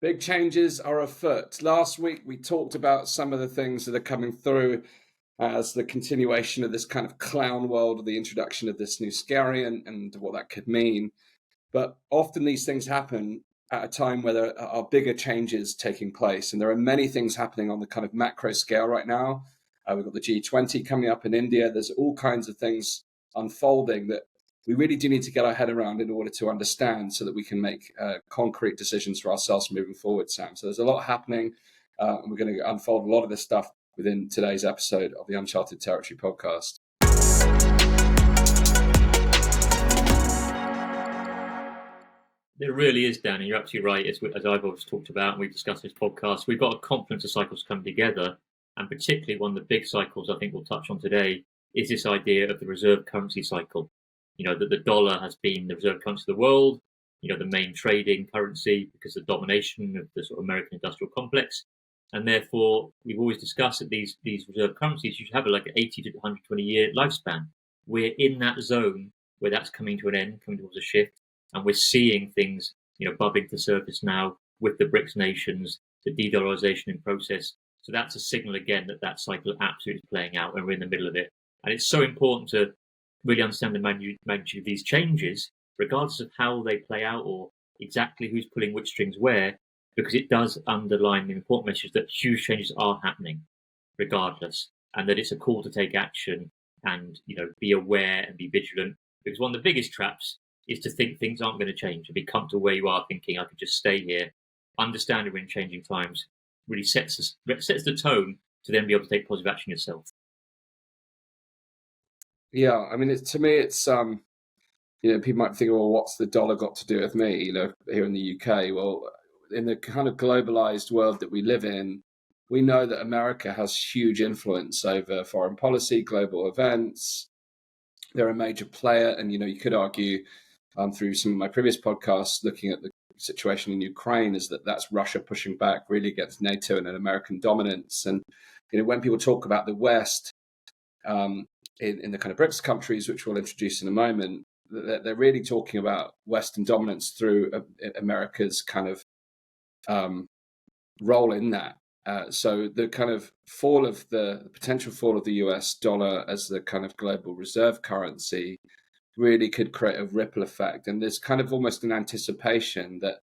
Big changes are afoot. Last week, we talked about some of the things that are coming through as the continuation of this kind of clown world, of the introduction of this new scariant and what that could mean. But often these things happen at a time where there are bigger changes taking place. And there are many things happening on the kind of macro scale right now. We've got the G20 coming up in India. There's all kinds of things unfolding that we really do need to get our head around in order to understand so that we can make concrete decisions for ourselves moving forward, Sam. So there's a lot happening, and we're going to unfold a lot of this stuff within today's episode of the Uncharted Territory podcast. It really is, Dan, and you're absolutely right. As I've always talked about, and we've discussed this podcast, we've got a confluence of cycles coming together, and particularly one of the big cycles I think we'll touch on today is this idea of the reserve currency cycle. You know, that the dollar has been the reserve currency of the world, you know, the main trading currency because of the domination of the sort of American industrial complex. And therefore, we've always discussed that these reserve currencies should have like an 80 to 120 year lifespan. We're in that zone where that's coming to an end, coming towards a shift. And we're seeing things, you know, bubbling to the surface now with the BRICS nations, the de-dollarization in process. So that's a signal again that cycle absolutely is playing out and we're in the middle of it. And it's so important to really understand the magnitude of these changes, regardless of how they play out or exactly who's pulling which strings where, because it does underline the important message that huge changes are happening, regardless, and that it's a call to take action and, you know, be aware and be vigilant. Because one of the biggest traps is to think things aren't going to change, to be comfortable where you are, thinking I could just stay here. Understanding we're in changing times really sets the tone to then be able to take positive action yourself. Yeah, I mean, to me, it's you know, people might think, well, what's the dollar got to do with me? You know, here in the UK, well, in the kind of globalized world that we live in, we know that America has huge influence over foreign policy, global events. They're a major player, and you know, you could argue through some of my previous podcasts, looking at the situation in Ukraine, is that's Russia pushing back really against NATO and an American dominance. And you know, when people talk about the West, in the kind of BRICS countries, which we'll introduce in a moment, they're really talking about Western dominance through America's kind of role in that. So the kind of potential fall of the US dollar as the kind of global reserve currency really could create a ripple effect. And there's kind of almost an anticipation that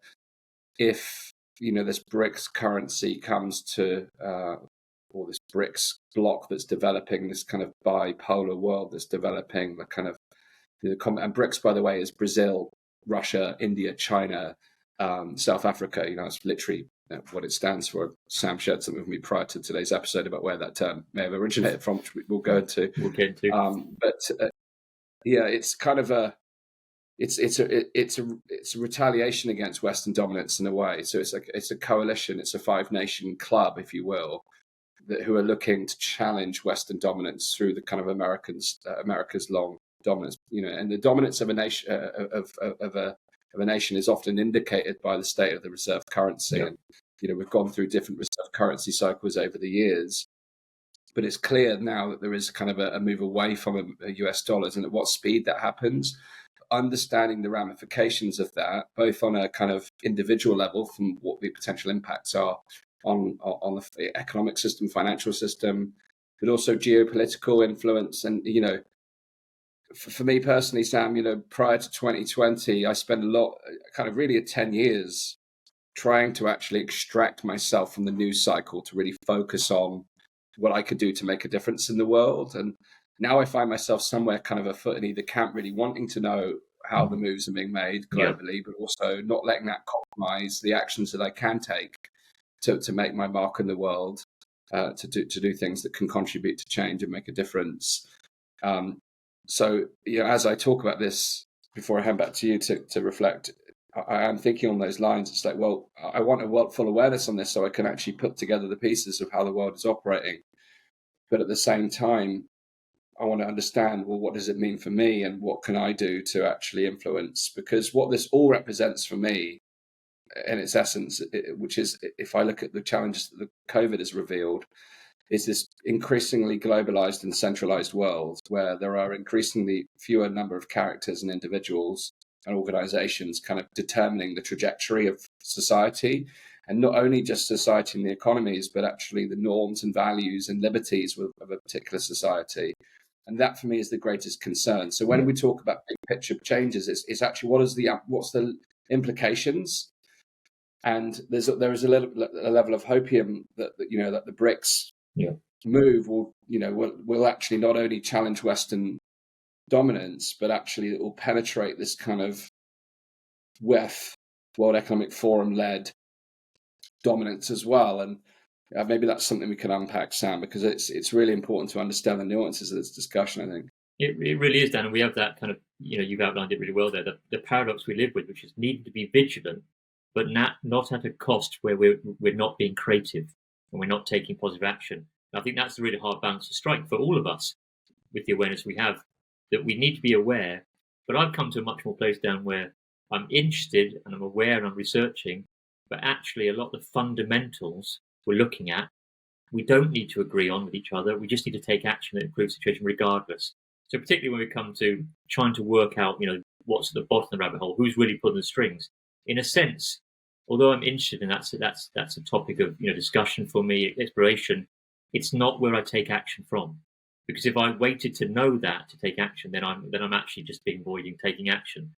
if, you know, this BRICS currency comes to or this BRICS block that's developing, this kind of bipolar world that's developing, the kind of and BRICS, by the way, is Brazil, Russia, India, China, South Africa. You know, it's literally what it stands for. Sam shared something with me prior to today's episode about where that term may have originated from, which we'll go into. Yeah, it's kind of it's a retaliation against Western dominance in a way. So it's a coalition, it's a 5-nation club, if you will, who are looking to challenge Western dominance through the kind of America's long dominance. You know, and the dominance of a nation of a nation is often indicated by the state of the reserve currency. Yeah. And you know, we've gone through different reserve currency cycles over the years, but it's clear now that there is kind of a move away from a US dollars, and at what speed that happens. Understanding the ramifications of that, both on a kind of individual level, from what the potential impacts are on the economic system, financial system, but also geopolitical influence. And, you know, for me personally, Sam, you know, prior to 2020, I spent kind of really 10 years trying to actually extract myself from the news cycle to really focus on what I could do to make a difference in the world. And now I find myself somewhere kind of afoot in either camp, really wanting to know how the moves are being made globally, but also not letting that compromise the actions that I can take to make my mark in the world, to do things that can contribute to change and make a difference. So, you know, as I talk about this, before I hand back to you to reflect, I am thinking on those lines. It's like, well, I want a full awareness on this so I can actually put together the pieces of how the world is operating. But at the same time, I want to understand, well, what does it mean for me and what can I do to actually influence? Because what this all represents for me, in its essence, which is, if I look at the challenges that the COVID has revealed, is this increasingly globalized and centralized world where there are increasingly fewer number of characters and individuals and organizations kind of determining the trajectory of society. and not only just society and the economies, but actually the norms and values and liberties of a particular society. And that for me is the greatest concern. So when we talk about big picture changes, it's actually what's the implications? And there is a level of hopium that the BRICS move will actually not only challenge Western dominance, but actually it will penetrate this kind of World Economic Forum led dominance as well. And maybe that's something we can unpack, Sam, because it's really important to understand the nuances of this discussion, I think. It really is, Dan, and we have that kind of, you've outlined it really well there, the paradox we live with, which is needing to be vigilant, but not at a cost where we're not being creative and we're not taking positive action. And I think that's a really hard balance to strike for all of us with the awareness we have, that we need to be aware. But I've come to a much more place down where I'm interested and I'm aware and I'm researching, but actually a lot of the fundamentals we're looking at, we don't need to agree on with each other. We just need to take action that improves the situation regardless. So particularly when we come to trying to work out, what's at the bottom of the rabbit hole, who's really pulling the strings. In a sense, although I'm interested in that's a topic of discussion for me, exploration, it's not where I take action from. Because if I waited to know that to take action, then I'm actually just being avoiding taking action.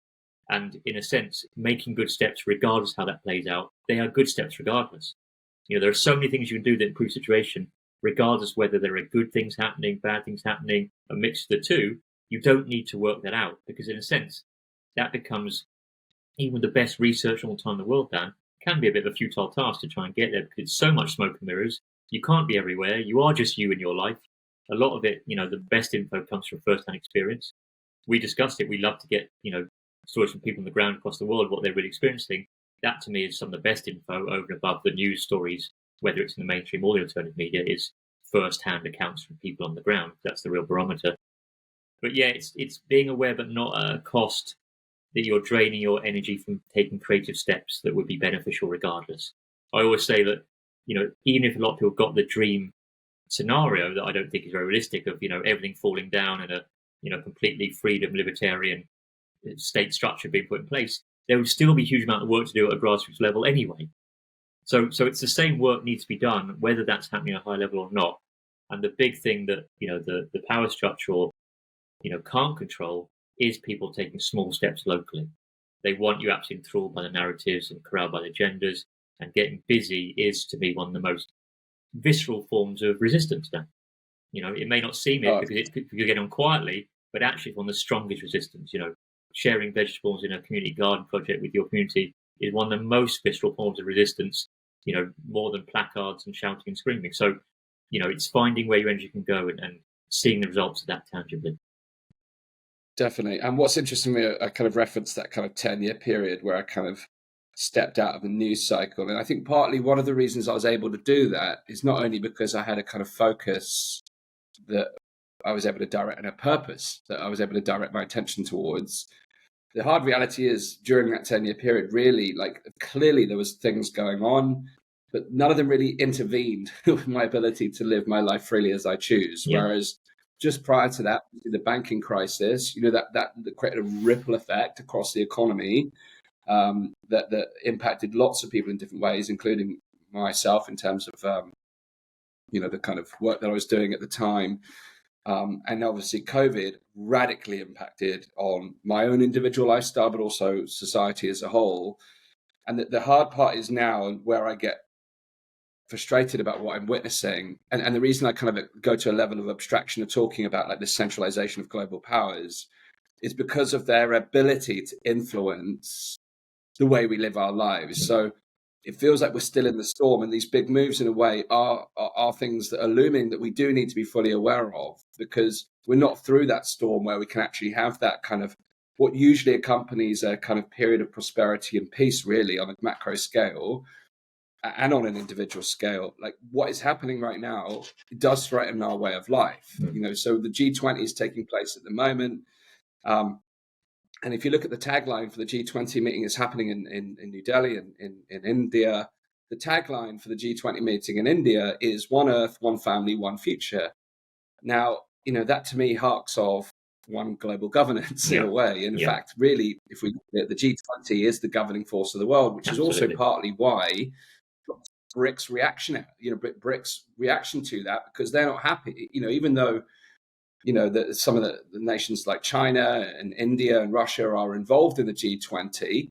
And in a sense, making good steps regardless how that plays out, they are good steps regardless. There are so many things you can do that improve the situation, regardless whether there are good things happening, bad things happening, a mix of the two. You don't need to work that out, because in a sense, that becomes, even the best research all the time in the world, Dan, can be a bit of a futile task to try and get there, because it's so much smoke and mirrors. You can't be everywhere. You are just you in your life. A lot of it, the best info comes from first-hand experience. We discussed it. We love to get, stories from people on the ground across the world, what they're really experiencing. That to me is some of the best info over and above the news stories, whether it's in the mainstream or the alternative media, is first-hand accounts from people on the ground. That's the real barometer. But yeah, it's being aware, but not at a cost that you're draining your energy from taking creative steps that would be beneficial regardless. I always say that, even if a lot of people got the dream scenario that I don't think is very realistic of, everything falling down and a completely freedom, libertarian state structure being put in place, there would still be a huge amount of work to do at a grassroots level anyway. So it's the same work needs to be done, whether that's happening at a high level or not. And the big thing that, the power structure, can't control is people taking small steps locally. They want you absolutely enthralled by the narratives and corralled by the agendas, and getting busy is, to me, one of the most visceral forms of resistance now. It may not seem it because you're getting on quietly, but actually it's one of the strongest resistance. Sharing vegetables in a community garden project with your community is one of the most visceral forms of resistance, more than placards and shouting and screaming. So, it's finding where your energy can go and seeing the results of that tangibly. Definitely. And what's interesting to me, I kind of referenced that kind of 10-year period where I kind of stepped out of the news cycle. And I think partly one of the reasons I was able to do that is not only because I had a kind of focus that I was able to direct, and a purpose that I was able to direct my attention towards. The hard reality is during that 10-year period, really, clearly there was things going on, but none of them really intervened with my ability to live my life freely as I choose. Yeah. Whereas just prior to that, the banking crisis, that created a ripple effect across the economy that impacted lots of people in different ways, including myself in terms of, the kind of work that I was doing at the time. And obviously COVID radically impacted on my own individual lifestyle, but also society as a whole. And the hard part is now, and where I get frustrated about what I'm witnessing, and the reason I kind of go to a level of abstraction of talking about the centralization of global powers is because of their ability to influence the way we live our lives. So it feels like we're still in the storm, and these big moves in a way are things that are looming that we do need to be fully aware of, because we're not through that storm where we can actually have that kind of what usually accompanies a kind of period of prosperity and peace, really, on a macro scale and on an individual scale. Like what is happening right now, it does threaten our way of life. So the G20 is taking place at the moment. And if you look at the tagline for the G20 meeting is happening in New Delhi in India, the tagline for the G20 meeting in India is one Earth, one family, one future. Now, that to me harks of one global governance in a way. In fact, really, if we look at it, the G20 is the governing force of the world, which is also partly why BRICS reaction to that, because they're not happy. Even though that some of the nations like China and India and Russia are involved in the G20,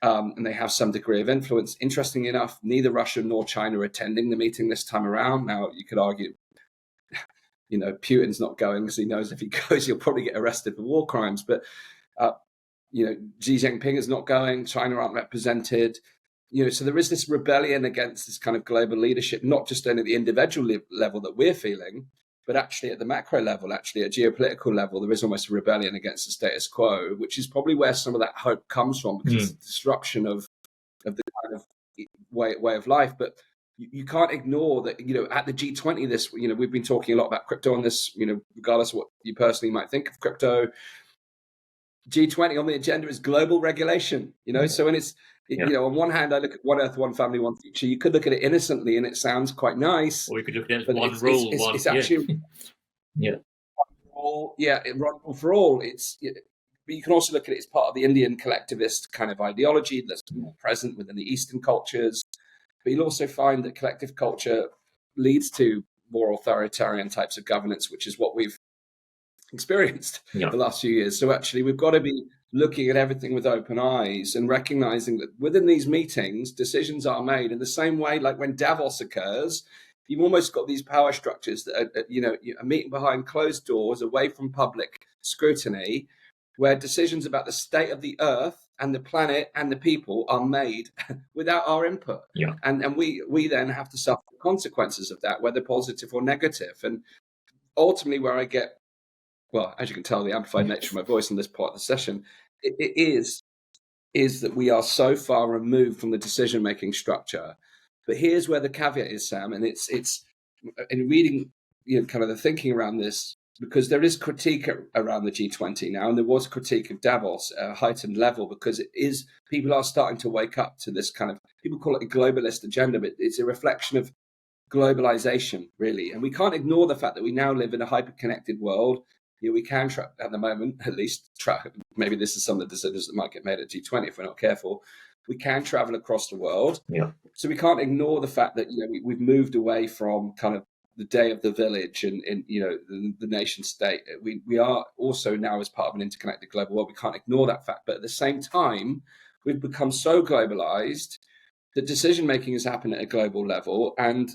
and they have some degree of influence. Interestingly enough, neither Russia nor China are attending the meeting this time around. Now, you could argue, Putin's not going because he knows if he goes, he'll probably get arrested for war crimes. But Xi Jinping is not going. China aren't represented. So there is this rebellion against this kind of global leadership, not just only at the individual level that we're feeling, but actually at the macro level, actually at geopolitical level, there is almost a rebellion against the status quo, which is probably where some of that hope comes from, because it's the disruption of the kind of way of life. But you can't ignore that, at the G20, we've been talking a lot about crypto on this, regardless of what you personally might think of crypto. G20 on the agenda is global regulation, so when it's, on one hand, I look at One Earth, One Family, One Future. You could look at it innocently and it sounds quite nice. Or you could look at it as one rule. It's actually one rule for all. But you can also look at it as part of the Indian collectivist kind of ideology that's more present within the Eastern cultures. But you'll also find that collective culture leads to more authoritarian types of governance, which is what we've experienced the last few years. So actually, we've got to be looking at everything with open eyes and recognizing that within these meetings, decisions are made in the same way, like when Davos occurs, you've almost got these power structures that are, a meeting behind closed doors, away from public scrutiny, where decisions about the state of the earth and the planet and the people are made without our input. And we then have to suffer the consequences of that, whether positive or negative. And ultimately, where I get, well, as you can tell, the amplified nature of my voice in this part of the session, it is that we are so far removed from the decision-making structure. But here's where the caveat is, Sam, and it's in reading, kind of the thinking around this, because there is critique around the G20 now, and there was critique of Davos at a heightened level, because people are starting to wake up to this kind of, people call it a globalist agenda, but it's a reflection of globalization, really. And we can't ignore the fact that we now live in a hyper-connected world. We can at the moment, at least, maybe this is some of the decisions that might get made at G20 if we're not careful. We can travel across the world. So we can't ignore the fact that, we've moved away from kind of the day of the village and the nation state. We are also now, as part of an interconnected global world, we can't ignore that fact. But at the same time, we've become so globalized that decision-making has happened at a global level. And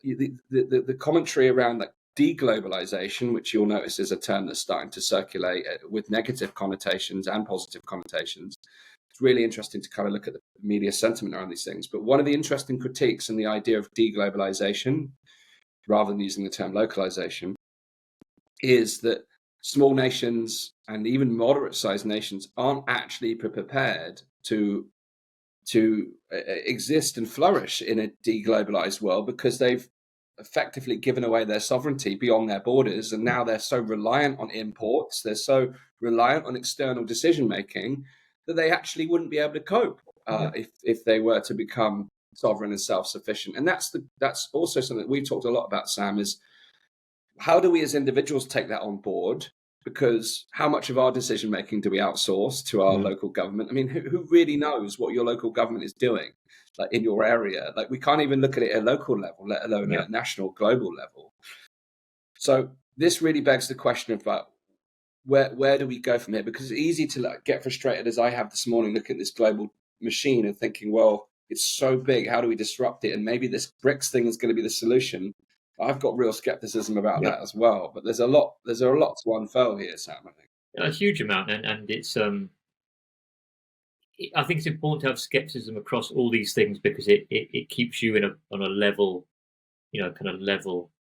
the commentary around that deglobalization, which you'll notice is a term that's starting to circulate with negative connotations and positive connotations. It's really interesting to kind of look at the media sentiment around these things. But one of the interesting critiques in the idea of deglobalization, rather than using the term localization, is that small nations and even moderate-sized nations aren't actually prepared to exist and flourish in a deglobalized world, because they've effectively given away their sovereignty beyond their borders, and now they're so reliant on imports, they're so reliant on external decision making, that they actually wouldn't be able to cope if they were to become sovereign and self-sufficient. And that's also something that we've talked a lot about, Sam, is how do we as individuals take that on board? Because how much of our decision making do we outsource to our local government? I mean, who really knows what your local government is doing, like in your area? Like, we can't even look at it at a local level, let alone at a national, global level. So this really begs the question about where do we go from here? Because it's easy to get frustrated, as I have this morning, looking at this global machine and thinking, well, it's so big, how do we disrupt it? And maybe this BRICS thing is going to be the solution. I've got real skepticism about that as well. But there's a lot to unfurl here, Sam, I think. A huge amount, and it's I think it's important to have skepticism across all these things, because it keeps you on a level, kind of level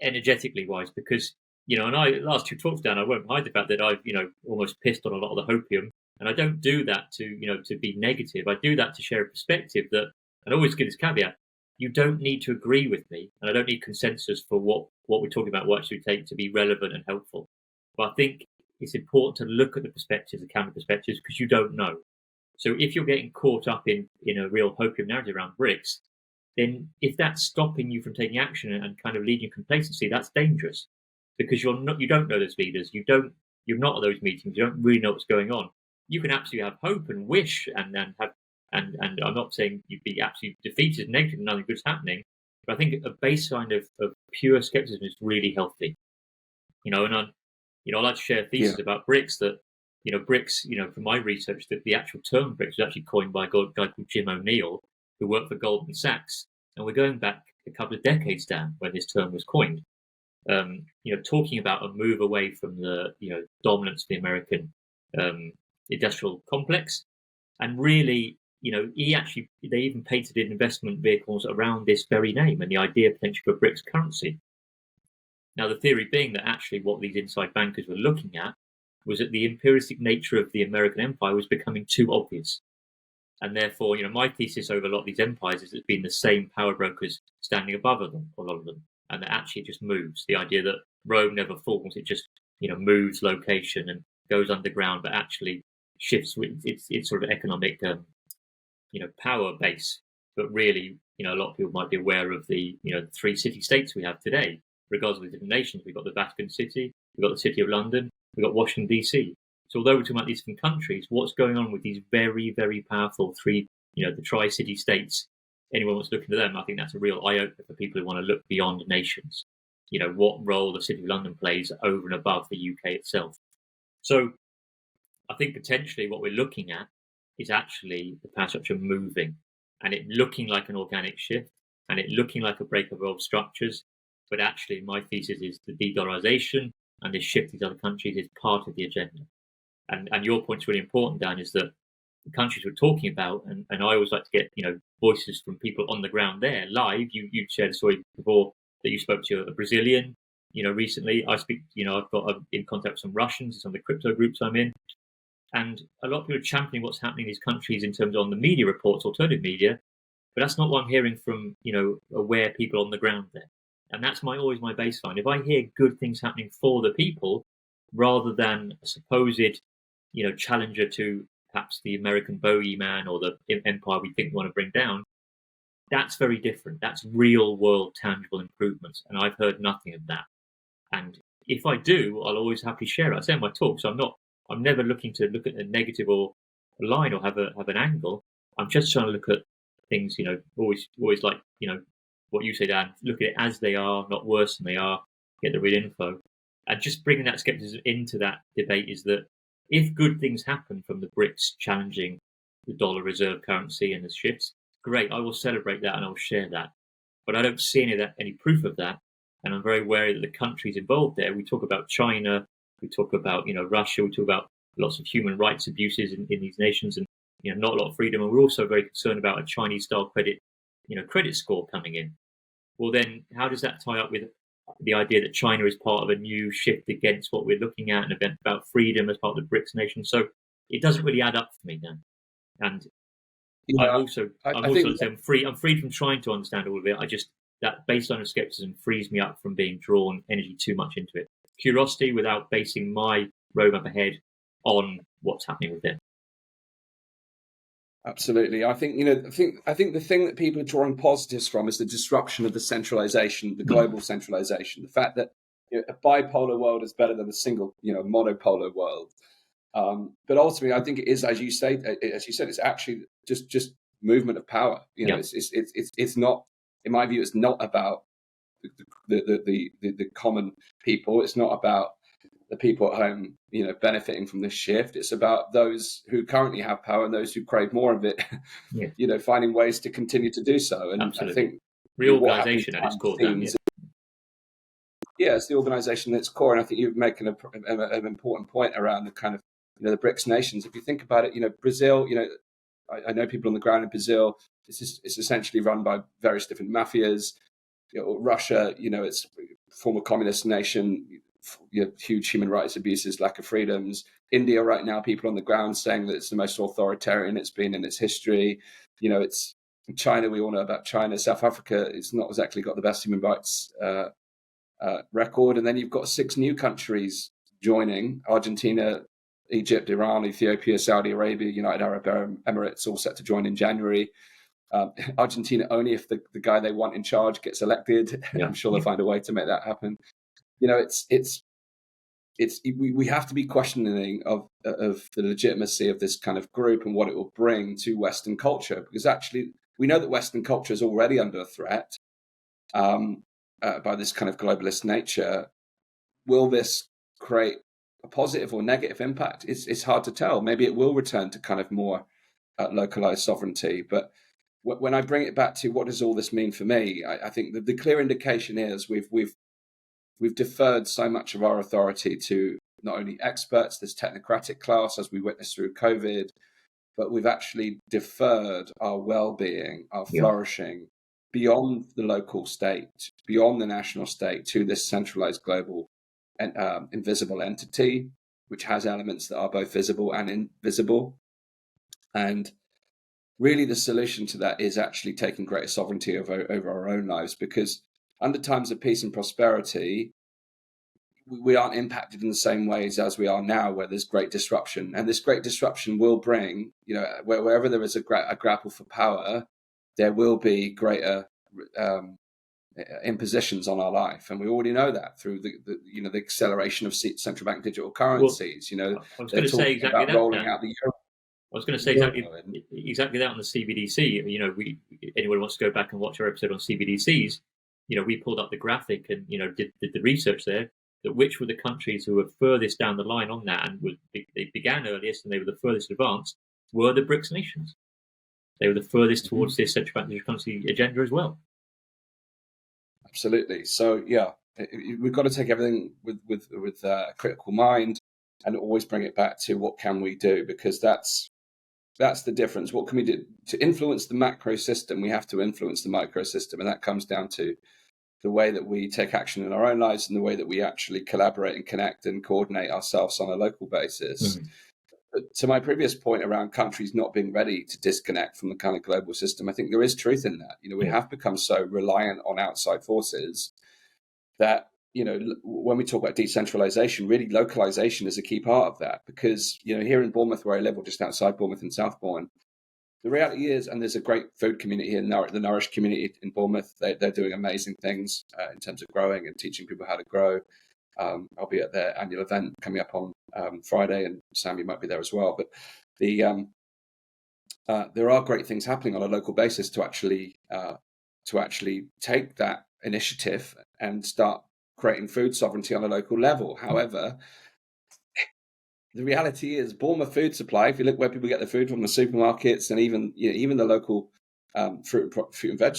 energetically wise, because and I, last two talks down, I won't hide the fact that I've almost pissed on a lot of the hopium, and I don't do that to be negative. I do that to share a perspective that, and I always give this caveat: you don't need to agree with me, and I don't need consensus for what we're talking about, what it should take to be relevant and helpful. But I think it's important to look at the perspectives, the counter perspectives, because you don't know. So if you're getting caught up in a real hopium narrative around BRICS, then if that's stopping you from taking action and kind of leading you complacency, that's dangerous, because you don't know those leaders, you're not at those meetings, you don't really know what's going on. You can absolutely have hope and wish and have And I'm not saying you'd be absolutely defeated, negative, nothing good's happening. But I think a baseline of pure skepticism is really healthy. And I like to share a thesis about BRICS that, BRICS, from my research, that the actual term BRICS was actually coined by a guy called Jim O'Neill, who worked for Goldman Sachs. And we're going back a couple of decades down when this term was coined. Talking about a move away from the, dominance of the American industrial complex. And really, they even painted in investment vehicles around this very name and the idea potentially for BRICS currency. Now, the theory being that actually what these inside bankers were looking at was that the imperialistic nature of the American empire was becoming too obvious. And therefore, my thesis over a lot of these empires is it's been the same power brokers standing above them, a lot of them. And that actually it just moves. The idea that Rome never falls, it just, moves location and goes underground, but actually shifts with its sort of economic, power base. But really, a lot of people might be aware of the, the 3 city-states we have today, regardless of the different nations. We've got the Vatican City, we've got the City of London, we've got Washington, D.C. So although we're talking about these different countries, what's going on with these very, very powerful 3, the tri-city states, anyone wants to look into them, I think that's a real eye-opener for people who want to look beyond nations. What role the City of London plays over and above the UK itself. So I think potentially what we're looking at is actually the power structure moving and it looking like an organic shift and it looking like a break of old structures. But actually my thesis is the de-dollarization and this shift to these other countries is part of the agenda. And your point's really important, Dan, is that the countries we're talking about, and I always like to get, voices from people on the ground there live. You shared a story before that you spoke to a Brazilian, recently. I speak, I've got in contact with some Russians, some of the crypto groups I'm in. And a lot of people are championing what's happening in these countries in terms of on the media reports, alternative media. But that's not what I'm hearing from, aware people on the ground there. And that's always my baseline. If I hear good things happening for the people, rather than a supposed, challenger to perhaps the American bogeyman or the empire we think we want to bring down, that's very different. That's real world tangible improvements. And I've heard nothing of that. And if I do, I'll always happily share it. I say in my talk, so I'm never looking to look at a negative or a line or have an angle. I'm just trying to look at things, always like, what you say, Dan, look at it as they are, not worse than they are, get the real info. And just bringing that skepticism into that debate is that if good things happen from the BRICS challenging the dollar reserve currency and the shifts, great, I will celebrate that and I'll share that. But I don't see any proof of that. And I'm very wary that the countries involved there, we talk about China, we talk about, Russia, we talk about lots of human rights abuses in these nations and, not a lot of freedom. And we're also very concerned about a Chinese style credit score coming in. Well, then how does that tie up with the idea that China is part of a new shift against what we're looking at, an event about freedom as part of the BRICS nation? So it doesn't really add up for me now. And I'm freed from trying to understand all of it. That baseline of skepticism frees me up from being drawn energy too much into it. Curiosity without basing my roadmap ahead on what's happening with them. Absolutely. I think the thing that people are drawing positives from is the disruption of the centralization, the global centralization, the fact that a bipolar world is better than a single, monopolar world. But ultimately, I think it is, as you said, it's actually just movement of power. It's not, in my view, it's not about the common people. It's not about the people at home, benefiting from this shift. It's about those who currently have power and those who crave more of it, finding ways to continue to do so. And absolutely. I think reorganization at its core. It's the organization at its core. And I think you're making an important point around the kind of, the BRICS nations. If you think about it, Brazil, I know people on the ground in Brazil. It's essentially run by various different mafias. Russia, it's a former communist nation. Huge human rights abuses, lack of freedoms. India right now, people on the ground saying that it's the most authoritarian it's been in its history. It's China. We all know about China. South Africa, it's not exactly got the best human rights record. And then you've got 6 new countries joining: Argentina, Egypt, Iran, Ethiopia, Saudi Arabia, United Arab Emirates, all set to join in January. Argentina only if the guy they want in charge gets elected. I'm sure they'll find a way to make that happen. It's we have to be questioning of the legitimacy of this kind of group and what it will bring to Western culture, because actually we know that Western culture is already under threat by this kind of globalist nature. Will this create a positive or negative impact? It's hard to tell. Maybe it will return to kind of more localized sovereignty. But when I bring it back to what does all this mean for me, I think the clear indication is we've deferred so much of our authority to not only experts, this technocratic class, as we witnessed through COVID, but we've actually deferred our well-being, our flourishing beyond the local state, beyond the national state, to this centralized global and invisible entity, which has elements that are both visible and invisible. And really the solution to that is actually taking greater sovereignty over our own lives, because under times of peace and prosperity, we aren't impacted in the same ways as we are now, where there's great disruption. And this great disruption will bring, wherever there is a grapple for power, there will be greater impositions on our life. And we already know that through the acceleration of central bank digital currencies. I was going to say exactly that. Rolling out the euro. I was going to say exactly that on the CBDC. Anyone wants to go back and watch our episode on CBDCs, we pulled up the graphic and, did the research there, that which were the countries who were furthest down the line on that and they began earliest and they were the furthest advanced, were the BRICS nations. They were the furthest towards this central bank digital currency agenda as well. Absolutely. So, we've got to take everything with a critical mind and always bring it back to what can we do, because that's the difference. What can we do to influence the macro system? We have to influence the micro system, and that comes down to the way that we take action in our own lives and the way that we actually collaborate and connect and coordinate ourselves on a local basis. Mm-hmm. But to my previous point around countries not being ready to disconnect from the kind of global system, I think there is truth in that. We have become so reliant on outside forces that, when we talk about decentralization, really localization is a key part of that. Because, here in Bournemouth, where I live, or just outside Bournemouth in Southbourne, the reality is, and there's a great food community here, the Nourish community in Bournemouth. They're doing amazing things in terms of growing and teaching people how to grow. I'll be at their annual event coming up on Friday, and Sam, you might be there as well. But there are great things happening on a local basis to actually take that initiative and start creating food sovereignty on a local level. However, the reality is Bournemouth food supply, if you look where people get their food from, the supermarkets and even the local fruit and veg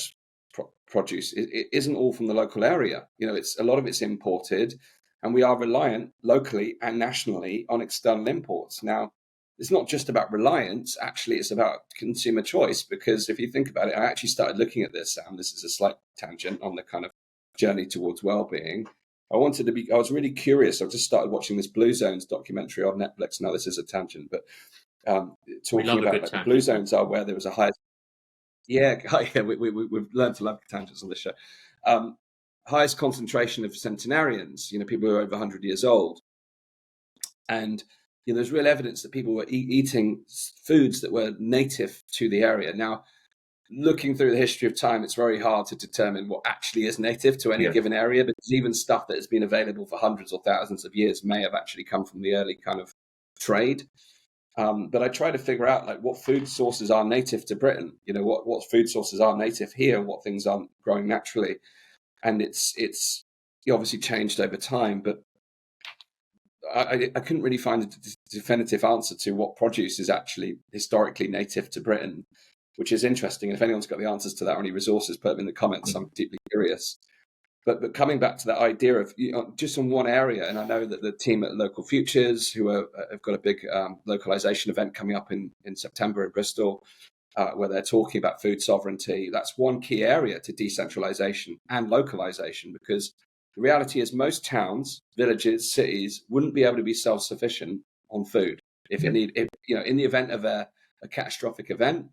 produce, it isn't all from the local area. It's a lot of it's imported, and we are reliant locally and nationally on external imports. Now, it's not just about reliance. Actually, it's about consumer choice, because if you think about it, I actually started looking at this, and this is a slight tangent on the kind of journey towards well-being. I was really curious. I've just started watching this Blue Zones documentary on Netflix. Now, this is a tangent, but talking about the Blue Zones are where there was a highest. Yeah, we've learned to love tangents on this show. Highest concentration of centenarians, people who are over 100 years old. And there's real evidence that people were eating foods that were native to the area. Now, looking through the history of time, it's very hard to determine what actually is native to any given area, because even stuff that has been available for hundreds or thousands of years may have actually come from the early kind of trade. But I try to figure out what food sources are native to Britain, what food sources are native here, what things aren't growing naturally. And it's obviously changed over time, but I couldn't really find a definitive answer to what produce is actually historically native to Britain, which is interesting. And if anyone's got the answers to that or any resources, put them in the comments. I'm deeply curious. But coming back to that idea of just on one area, and I know that the team at Local Futures, who have got a big localization event coming up in September in Bristol, where they're talking about food sovereignty, that's one key area to decentralization and localization, because the reality is most towns, villages, cities wouldn't be able to be self-sufficient on food. In the event of a catastrophic event,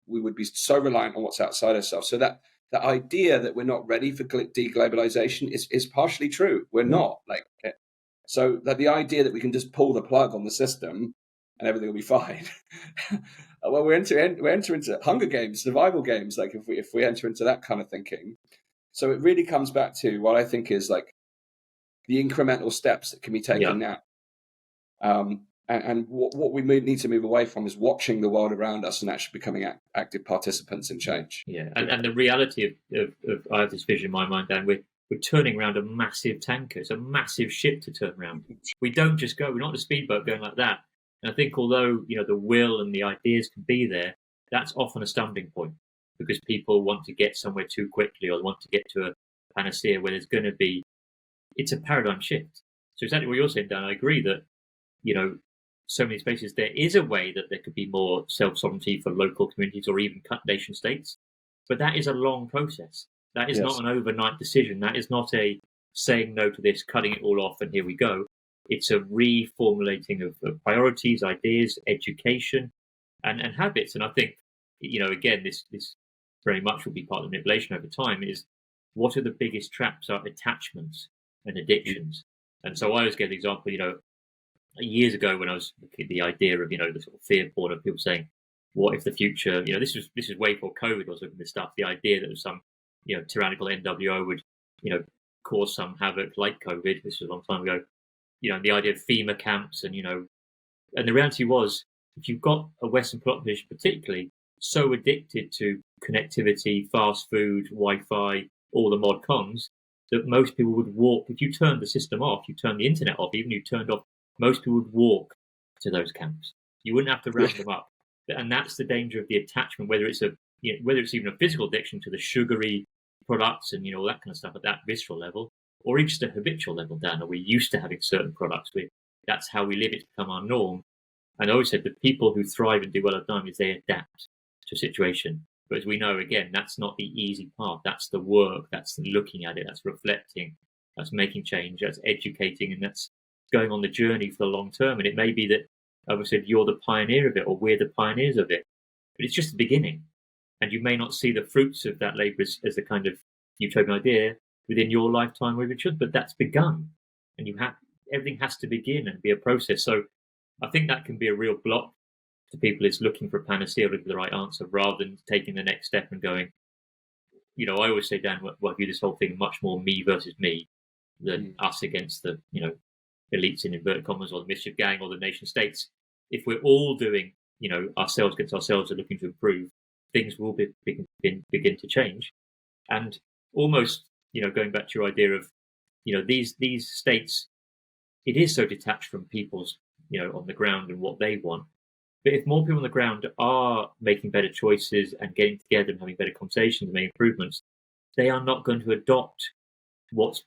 we would be so reliant on what's outside ourselves. So that the idea that we're not ready for deglobalization is partially true. We're not. So that the idea that we can just pull the plug on the system and everything will be fine. Well, we enter into Hunger Games, survival games. If we enter into that kind of thinking. So it really comes back to what I think is the incremental steps that can be taken now. And what we need to move away from is watching the world around us and actually becoming active participants in change. Yeah, and the reality of I have this vision in my mind, Dan, we're turning around a massive tanker. It's a massive ship to turn around. We don't just go, we're not a speedboat going like that. And I think although, the will and the ideas can be there, that's often a stumbling point because people want to get somewhere too quickly or want to get to a panacea where there's going to be, it's a paradigm shift. So exactly what you're saying, Dan, I agree that, so many spaces, there is a way that there could be more self-sovereignty for local communities or even nation states. But that is a long process. That is not an overnight decision. That is not a saying no to this, cutting it all off, and here we go. It's a reformulating of priorities, ideas, education, and habits. And I think, again, this very much will be part of the manipulation over time, is what are the biggest traps are attachments and addictions. And so I always get the example, years ago when I was looking at the idea of, the sort of fear porn of people saying, what if the future, this is way before COVID, I was looking at this stuff, the idea that some, tyrannical NWO would, cause some havoc like COVID. This was a long time ago. The idea of FEMA camps and the reality was, if you've got a Western population particularly so addicted to connectivity, fast food, Wi-Fi, all the mod cons, that most people would walk. If you turned the system off, you turned the internet off, even if you turned off, most people would walk to those camps. You wouldn't have to round them up. And that's the danger of the attachment, whether it's whether it's even a physical addiction to the sugary products and all that kind of stuff at that visceral level, or even just a habitual level, Dan, or we're used to having certain products. That's how we live. It's become our norm. And I always said the people who thrive and do well at time is they adapt to a situation. But as we know, again, that's not the easy part. That's the work. That's looking at it. That's reflecting. That's making change. That's educating. And that's going on the journey for the long term. And it may be that, as I said, you're the pioneer of it, or we're the pioneers of it. But it's just the beginning. And you may not see the fruits of that labour as the kind of utopian idea within your lifetime where it should, but that's begun. And everything has to begin and be a process. So I think that can be a real block to people, is looking for a panacea, looking for the right answer, rather than taking the next step and going, I always say, Dan, I view this whole thing much more me versus me than us against the, elites in inverted commas, or the mischief gang, or the nation states. If we're all doing, ourselves against ourselves and looking to improve, things will begin to change. And almost, going back to your idea of, these states, it is so detached from people's, on the ground and what they want. But if more people on the ground are making better choices and getting together and having better conversations and making improvements, they are not going to adopt what's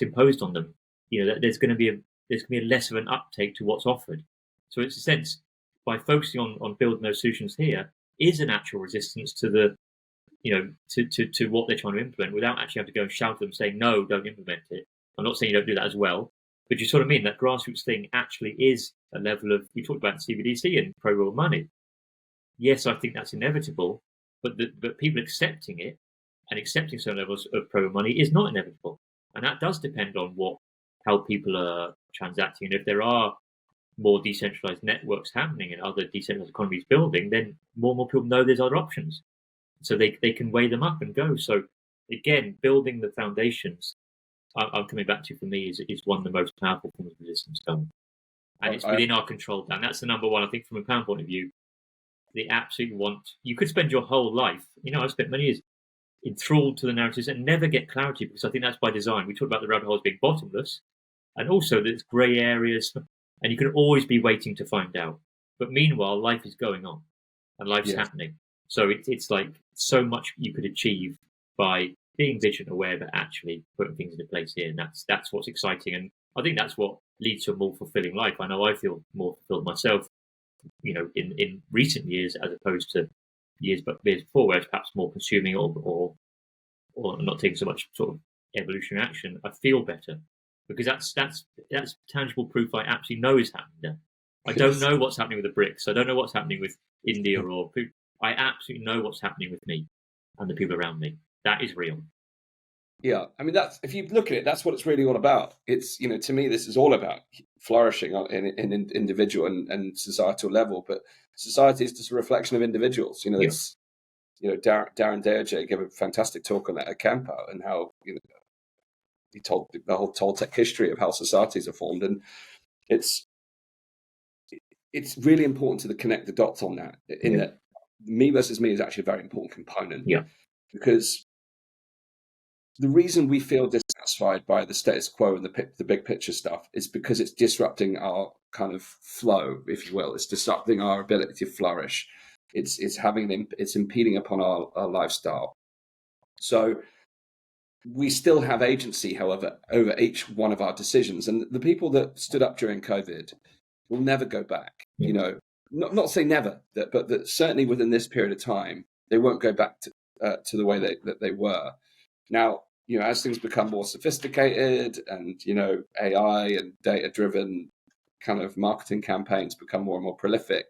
imposed on them. There's going to be a less of an uptake to what's offered. So it's a sense, by focusing on building those solutions here, is an actual resistance to the, to what they're trying to implement, without actually having to go and shout at them saying, no, don't implement it. I'm not saying you don't do that as well, but you sort of mean that grassroots thing actually is a level of, we talked about CBDC and pro-world money. Yes, I think that's inevitable, but people accepting it and accepting certain levels of pro-world money is not inevitable. And that does depend on how people are transacting. And if there are more decentralized networks happening and other decentralized economies building, then more and more people know there's other options. So they can weigh them up and go. So again, building the foundations, I'm coming back to, for me, is one of the most powerful forms of resistance going. And it's within our control, Dan. That's the number one, I think, from a pound point of view. The absolute you could spend your whole life, I've spent many years enthralled to the narratives and never get clarity, because I think that's by design. We talk about the rabbit holes being bottomless, and also there's grey areas, and you can always be waiting to find out. But meanwhile, life is going on and life's happening. So it's like so much you could achieve by being vigilant, aware, but actually putting things into place here. And that's what's exciting. And I think that's what leads to a more fulfilling life. I know I feel more fulfilled myself, in recent years, as opposed to years before, where it's perhaps more consuming or not taking so much sort of evolutionary action. I feel better because that's tangible proof I absolutely know is happening there. I don't know what's happening with the BRICS. I don't know what's happening with India or I absolutely know what's happening with me and the people around me. That is real. Yeah, I mean, that's, if you look at it, that's what it's really all about. It's, to me, this is all about flourishing in individual and societal level. But society is just a reflection of individuals. It's, Darren Deoje gave a fantastic talk on that at Camp Out, and how he told the whole Toltec history of how societies are formed, and it's really important to connect the dots on that. In that, me versus me is actually a very important component. Yeah. Because the reason we feel dissatisfied by the status quo and the big picture stuff is because it's disrupting our kind of flow, if you will. It's disrupting our ability to flourish. It's impeding upon our lifestyle. So we still have agency, however, over each one of our decisions. And the people that stood up during COVID will never go back. You know, not say never, but that certainly within this period of time, they won't go back to the way that they were. Now, you know, as things become more sophisticated and, you know, AI and data-driven kind of marketing campaigns become more and more prolific,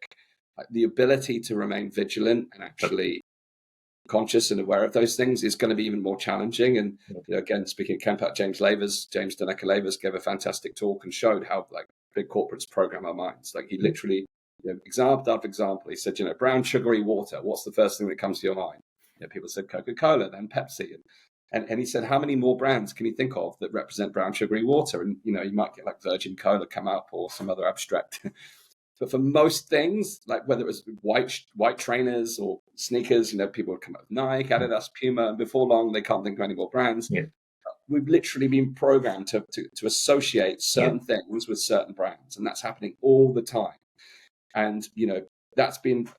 the ability to remain vigilant and actually conscious and aware of those things is going to be even more challenging. And, you know, again, speaking of Kempat, James Daneka-Lavers gave a fantastic talk and showed how like big corporates program our minds. Like he literally, you know, example after example, he said, you know, brown sugary water, what's the first thing that comes to your mind? You know, people said Coca-Cola, then Pepsi. And he said, how many more brands can you think of that represent brown sugary water? And, you know, you might get like Virgin Cola come out or some other abstract. But for most things, like whether it was white trainers or sneakers, you know, people would come up with Nike, Adidas, Puma, and before long, they can't think of any more brands. Yeah. We've literally been programmed to associate certain things with certain brands, and that's happening all the time. And, you know, that's been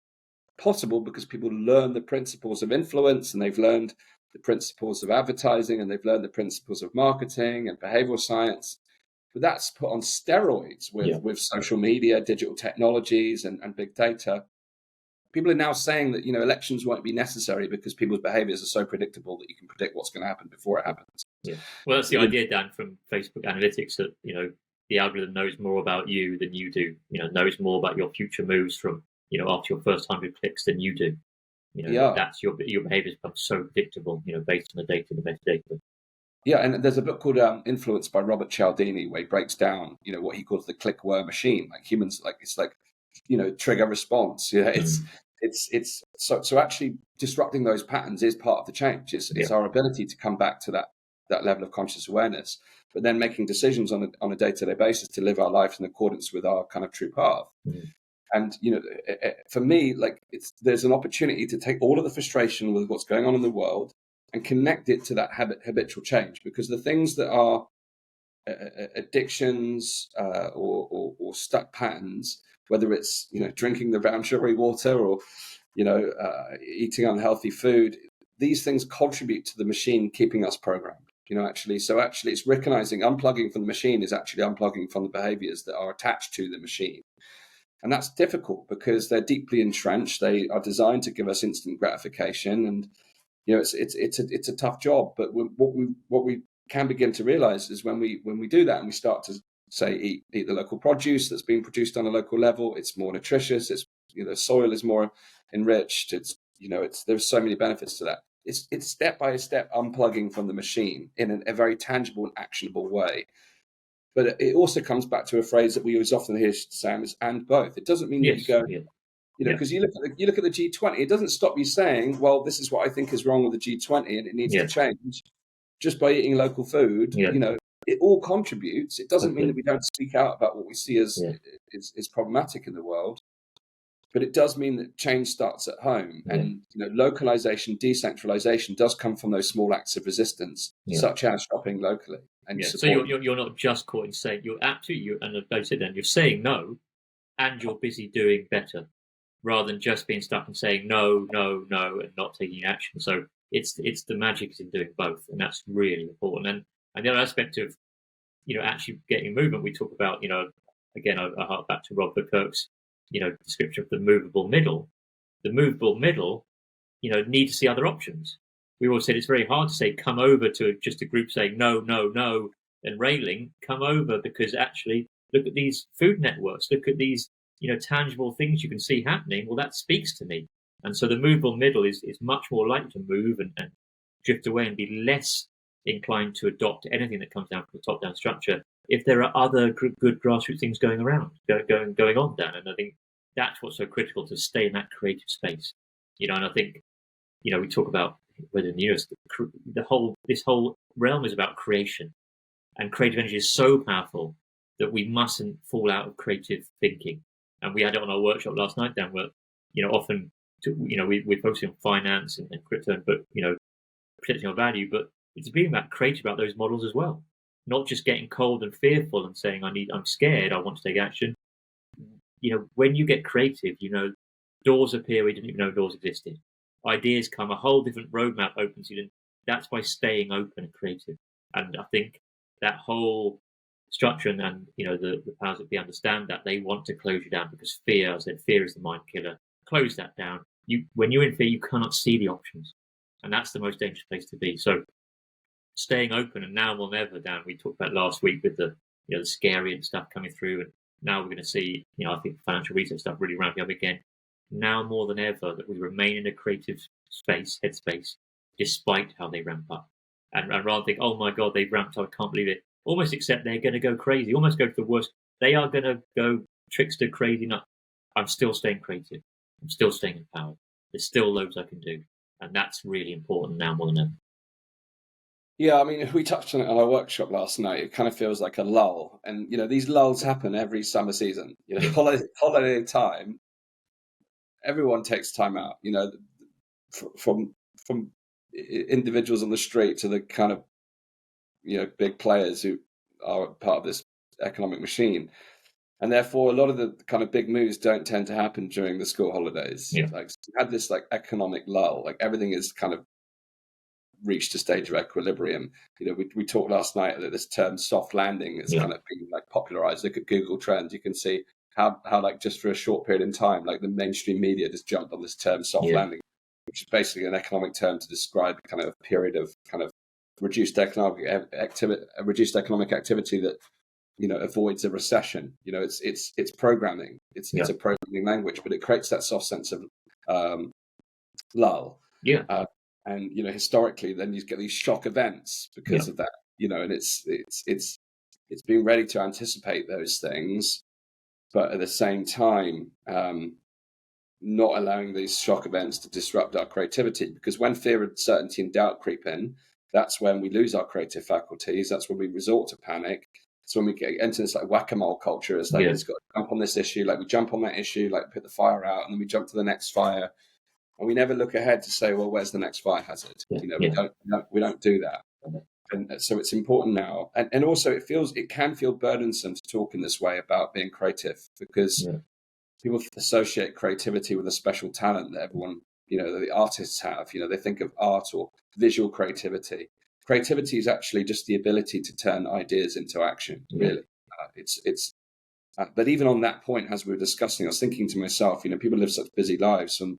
possible because people learn the principles of influence, and they've learned the principles of advertising, and they've learned the principles of marketing and behavioral science. But that's put on steroids with social media, digital technologies, and big data. People are now saying that, you know, elections won't be necessary because people's behaviors are so predictable that you can predict what's going to happen before it happens. Yeah. Well, that's the idea, Dan, from Facebook analytics, that, you know, the algorithm knows more about you than you do, you know, knows more about your future moves from, you know, after your first 100 clicks than you do. You know, that's your behaviors become so predictable, you know, based on the data, the metadata. Yeah, and there's a book called Influence by Robert Cialdini, where he breaks down, you know, what he calls the click-were machine. Like humans, like it's like, you know, trigger response. Yeah, it's so actually disrupting those patterns is part of the change. It's our ability to come back to that level of conscious awareness, but then making decisions on a day-to-day basis to live our life in accordance with our kind of true path. And, you know, for me, like there's an opportunity to take all of the frustration with what's going on in the world and connect it to that habitual change, because the things that are addictions or stuck patterns, whether it's, you know, drinking the brown sugary water or, you know, eating unhealthy food, these things contribute to the machine keeping us programmed. You know, actually it's recognizing unplugging from the machine is actually unplugging from the behaviors that are attached to the machine. And that's difficult because they're deeply entrenched. They are designed to give us instant gratification, and, you know, it's a tough job. But what we can begin to realize is when we do that and we start to say eat the local produce that's being produced on a local level, it's more nutritious. It's, you know, soil is more enriched. It's, you know, there's so many benefits to that. It's step by step unplugging from the machine in a very tangible and actionable way. But it also comes back to a phrase that we use often here, Sam, is "and both." It doesn't mean that you go, you know, because you look at the G20. It doesn't stop you saying, "Well, this is what I think is wrong with the G20, and it needs to change." Just by eating local food, you know, it all contributes. It doesn't mean that we don't speak out about what we see as is problematic in the world, but it does mean that change starts at home. And, you know, localization, decentralization does come from those small acts of resistance, such as shopping locally. And so you're not just caught in saying, you're absolutely, and as I said then, you're saying no, and you're busy doing better, rather than just being stuck and saying no, and not taking action. So it's the magic is in doing both, and that's really important. And the other aspect of, you know, actually getting movement, we talk about, you know, again, I hark back to Rob Burkirk's, you know, description of the movable middle. The movable middle, you know, need to see other options. We always said it's very hard to say come over to just a group saying no, and railing. Come over because actually look at these food networks, look at these, you know, tangible things you can see happening. Well, that speaks to me. And so the movable middle is much more likely to move and drift away and be less inclined to adopt anything that comes down from the top-down structure if there are other good grassroots things going on, Dan. And I think that's what's so critical, to stay in that creative space. You know, and I think, you know, we talk about whether in the US, this whole realm is about creation. And creative energy is so powerful that we mustn't fall out of creative thinking. And we had it on our workshop last night, Dan, where, often, we're focusing on finance and crypto, but, protecting our value, but it's being about creative about those models as well. Not just getting cold and fearful and saying, I'm scared, I want to take action. When you get creative, doors appear we didn't even know doors existed. Ideas come, a whole different roadmap opens you. That's by staying open and creative. And I think that whole structure and the powers that be understand that they want to close you down because fear, as I said, fear is the mind killer. Close that down. When you're in fear, you cannot see the options, and that's the most dangerous place to be. So staying open, and now more than ever, Dan, we talked about last week with the the scary and stuff coming through, and now we're going to see I think financial research stuff really ramping up again. Now more than ever that we remain in a creative headspace, despite how they ramp up, and rather than think, oh my God, they've ramped up, I can't believe it. Almost accept they're going to go crazy, almost go to the worst. They are going to go trickster crazy. No, I'm still staying creative. I'm still staying empowered. There's still loads I can do, and that's really important now more than ever. Yeah, I mean, we touched on it on our workshop last night. It kind of feels like a lull, and these lulls happen every summer season. Holiday time, everyone takes time out. From individuals on the street to the kind of big players who are part of this economic machine, and therefore a lot of the kind of big moves don't tend to happen during the school holidays. Yeah. Like, so you had this like economic lull, like everything is kind of reached a stage of equilibrium. We talked last night that this term soft landing is kind of being like popularized. Look at Google Trends, you can see how like just for a short period in time, like the mainstream media just jumped on this term soft landing, which is basically an economic term to describe kind of a period of kind of reduced economic activity that avoids a recession. It's programming. It's a programming language, but it creates that soft sense of lull. And historically, then you get these shock events because of that. And it's being ready to anticipate those things, but at the same time, not allowing these shock events to disrupt our creativity. Because when fear, uncertainty, and doubt creep in, that's when we lose our creative faculties. That's when we resort to panic. It's when we get into this like whack-a-mole culture. It's like it's got to jump on this issue, like we jump on that issue, like put the fire out, and then we jump to the next fire. And we never look ahead to say, well, where's the next fire hazard? We don't do that. And so it's important now. And also it can feel burdensome to talk in this way about being creative, because people associate creativity with a special talent that everyone, that the artists have. They think of art or visual creativity. Creativity is actually just the ability to turn ideas into action, really. But even on that point, as we were discussing, I was thinking to myself, people live such busy lives, and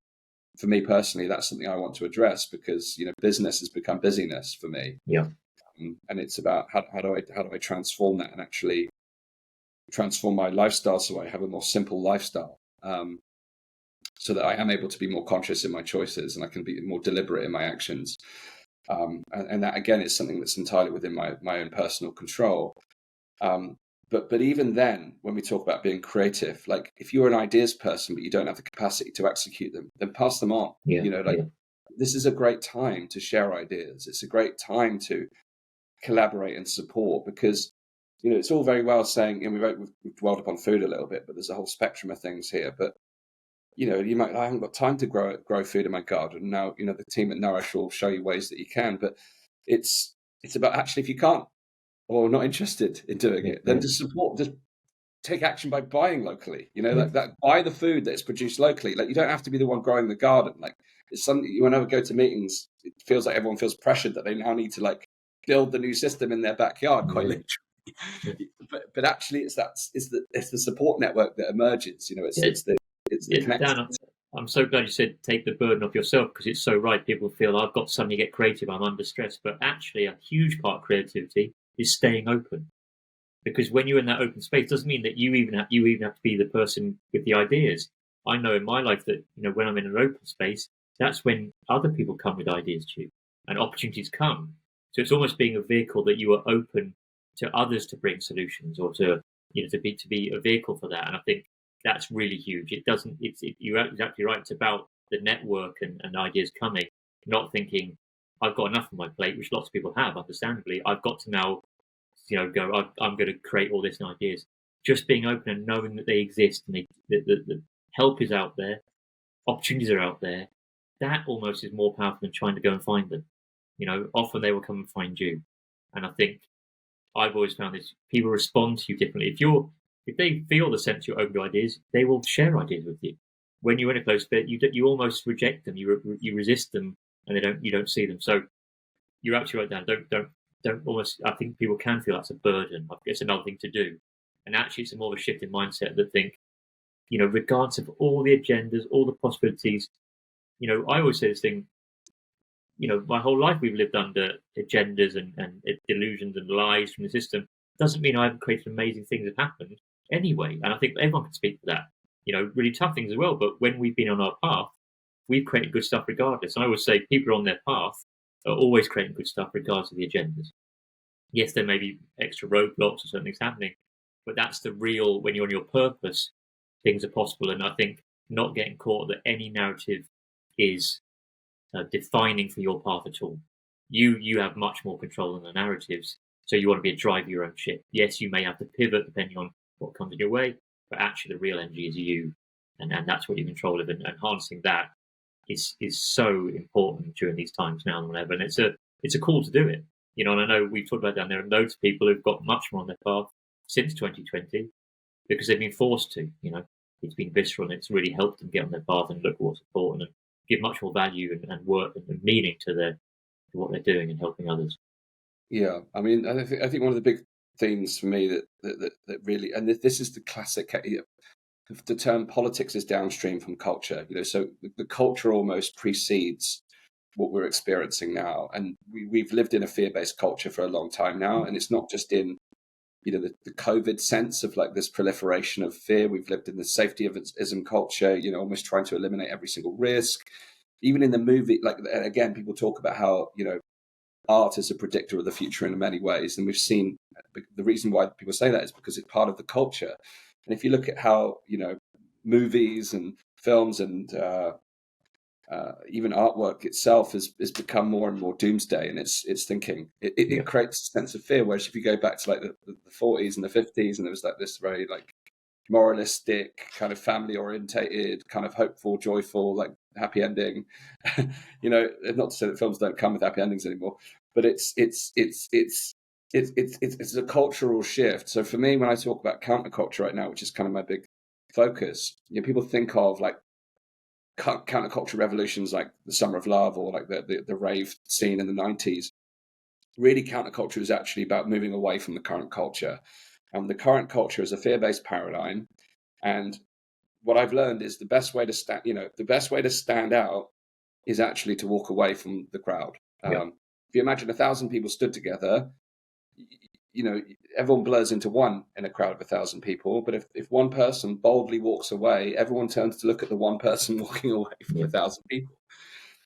for me personally, that's something I want to address, because business has become busyness for me. And it's about how do I transform that and actually transform my lifestyle so I have a more simple lifestyle, so that I am able to be more conscious in my choices and I can be more deliberate in my actions. And that again is something that's entirely within my own personal control. But even then, when we talk about being creative, like if you're an ideas person but you don't have the capacity to execute them, then pass them on. This is a great time to share ideas. It's a great time to collaborate and support, because it's all very well saying, and we've dwelled upon food a little bit, but there's a whole spectrum of things here. But you might, I haven't got time to grow food in my garden. Now the team at Nourish will show you ways that you can, but it's about actually, if you can't or not interested in doing it, then just take action by buying locally. Like that, buy the food that's produced locally. Like you don't have to be the one growing the garden. Like it's something, whenever I go to meetings, it feels like everyone feels pressured that they now need to like build the new system in their backyard, quite literally. But actually, it's the support network that emerges. It's the connection. Dan, I'm so glad you said take the burden off yourself, because it's so right. People feel I've got something to get creative, I'm under stress, but actually a huge part of creativity is staying open. Because when you're in that open space, doesn't mean that you even have to be the person with the ideas. I know in my life that when I'm in an open space, that's when other people come with ideas to you, and opportunities come. So it's almost being a vehicle that you are open to others to bring solutions, or to be a vehicle for that. And I think that's really huge. You're exactly right. It's about the network and ideas coming, not thinking I've got enough on my plate, which lots of people have, understandably. I've got to now go, I'm going to create all this and ideas. Just being open and knowing that they exist and the help is out there, opportunities are out there, that almost is more powerful than trying to go and find them. Often they will come and find you. And I think I've always found this: people respond to you differently. If they feel the sense you're open to ideas, they will share ideas with you. When you're in a close fit, you almost reject them, you resist them, and you don't see them. So you're absolutely right, Dan. Don't almost. I think people can feel that's a burden. It's another thing to do, and actually, it's more of a shift in mindset that think, regardless of all the agendas, all the possibilities. I always say this thing. My whole life we've lived under agendas and delusions and lies from the system. Doesn't mean I haven't created amazing things that happened anyway. And I think everyone can speak to that. Really tough things as well. But when we've been on our path, we've created good stuff regardless. And I always say people on their path are always creating good stuff regardless of the agendas. Yes, there may be extra roadblocks or certain things happening, but that's the real, when you're on your purpose, things are possible. And I think not getting caught that any narrative is defining for your path at all. You have much more control than the narratives, so you want to be a driver of your own ship. Yes, you may have to pivot depending on what comes in your way, but actually the real energy is you, and that's what you control of, and harnessing that is so important during these times now than ever. And it's a call to do it, and I know we've talked about down there, and loads of people who've got much more on their path since 2020 because they've been forced to. It's been visceral, and it's really helped them get on their path and look at what's important and give much more value and work and meaning to what they're doing and helping others. Yeah, I mean, I think one of the big themes for me that really, and this is the classic, the term politics is downstream from culture. So the culture almost precedes what we're experiencing now, and we've lived in a fear-based culture for a long time now, and it's not just in the COVID sense of like this proliferation of fear. We've lived in the safety-ism culture, almost trying to eliminate every single risk. Even in the movie, like, again, people talk about how, art is a predictor of the future in many ways. And we've seen the reason why people say that is because it's part of the culture. And if you look at how, movies and films and even artwork itself has become more and more doomsday, and it's thinking it creates a sense of fear. Whereas if you go back to like the 40s and the 50s, and there was like this very like moralistic kind of family orientated, kind of hopeful, joyful, like happy ending. Not to say that films don't come with happy endings anymore, but it's a cultural shift. So for me, when I talk about counterculture right now, which is kind of my big focus, people think of like counterculture revolutions like the Summer of Love or like the rave scene in the 90s. Really, counterculture is actually about moving away from the current culture. The current culture is a fear-based paradigm, and what I've learned is the best way to stand out is actually to walk away from the crowd. If you imagine 1,000 people stood together, everyone blurs into one in a crowd of 1,000 people. But if one person boldly walks away, everyone turns to look at the one person walking away from 1,000 people.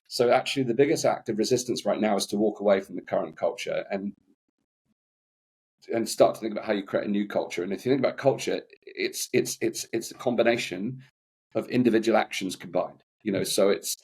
So actually, the biggest act of resistance right now is to walk away from the current culture and start to think about how you create a new culture. And if you think about culture, it's a combination of individual actions combined. So it's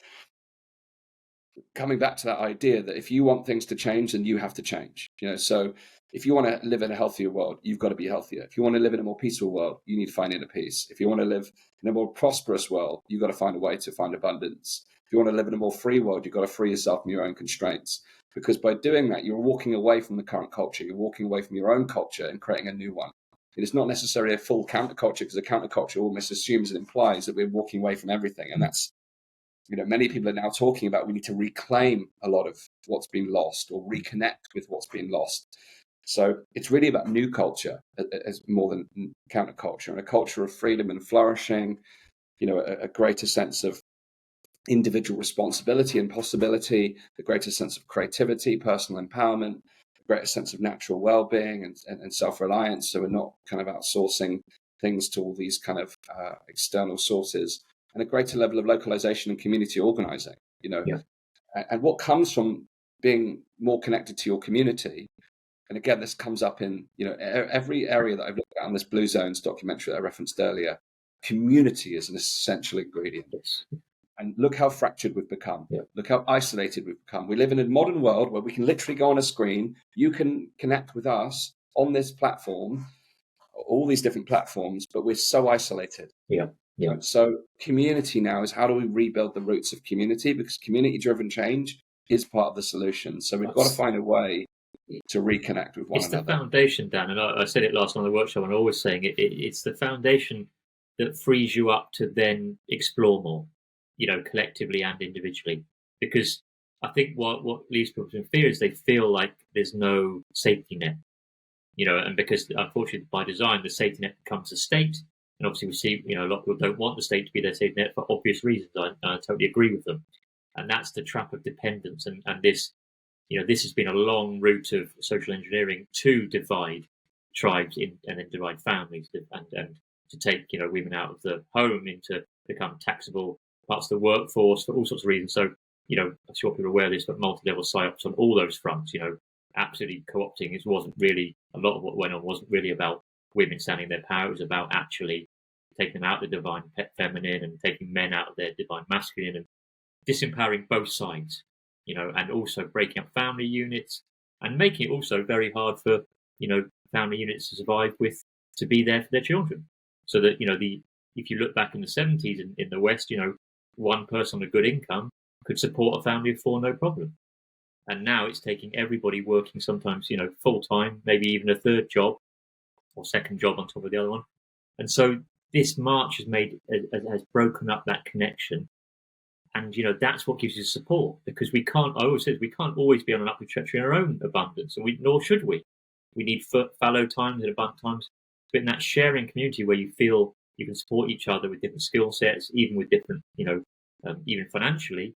coming back to that idea that if you want things to change, then you have to change. So if you want to live in a healthier world, you've got to be healthier. If you want to live in a more peaceful world, you need to find inner peace. If you want to live in a more prosperous world, you've got to find a way to find abundance. If you want to live in a more free world, you've got to free yourself from your own constraints. Because by doing that, you're walking away from the current culture. You're walking away from your own culture and creating a new one. It is not necessarily a full counterculture, because a counterculture almost assumes and implies that we're walking away from everything. And that's, many people are now talking about we need to reclaim a lot of what's been lost or reconnect with what's been lost. So it's really about new culture as more than counterculture, and a culture of freedom and flourishing, a greater sense of individual responsibility and possibility, a greater sense of creativity, personal empowerment, a greater sense of natural well-being and self-reliance. So we're not kind of outsourcing things to all these kind of external sources, and a greater level of localization and community organizing, and what comes from being more connected to your community. And again, this comes up in, every area that I've looked at on this Blue Zones documentary that I referenced earlier. Community is an essential ingredient. And look how fractured we've become. Look how isolated we've become. We live in a modern world where we can literally go on a screen. You can connect with us on this platform, all these different platforms, but we're so isolated. Yeah. So community now is how do we rebuild the roots of community? Because community-driven change is part of the solution. So we've got to find a way to reconnect with one another. It's the foundation, Dan, and I said it last night on the workshop, and I'm always saying it's the foundation that frees you up to then explore more, collectively and individually. Because I think what leaves people in fear is they feel like there's no safety net, and because unfortunately by design the safety net becomes the state, and obviously we see a lot of people don't want the state to be their safety net for obvious reasons. I totally agree with them, and that's the trap of dependence, and this. This has been a long route of social engineering to divide tribes and then divide families and to take, women out of the home into become taxable parts of the workforce for all sorts of reasons. So, I'm sure people are aware of this, but multi-level psyops on all those fronts, absolutely co-opting. It wasn't really, a lot of what went on wasn't really about women standing their power. It was about actually taking them out of the divine feminine and taking men out of their divine masculine and disempowering both sides. And also breaking up family units and making it also very hard for, family units to survive to be there for their children. So that, if you look back in the 70s in the West, one person on a good income could support a family of four, no problem. And now it's taking everybody working sometimes, full time, maybe even a third job or second job on top of the other one. And so this march has broken up that connection. And, that's what gives you support, because I always say, we can't always be on an upward trajectory in our own abundance, and nor should we. We need fallow times and abundant times, but in that sharing community where you feel you can support each other with different skill sets, even with different, even financially,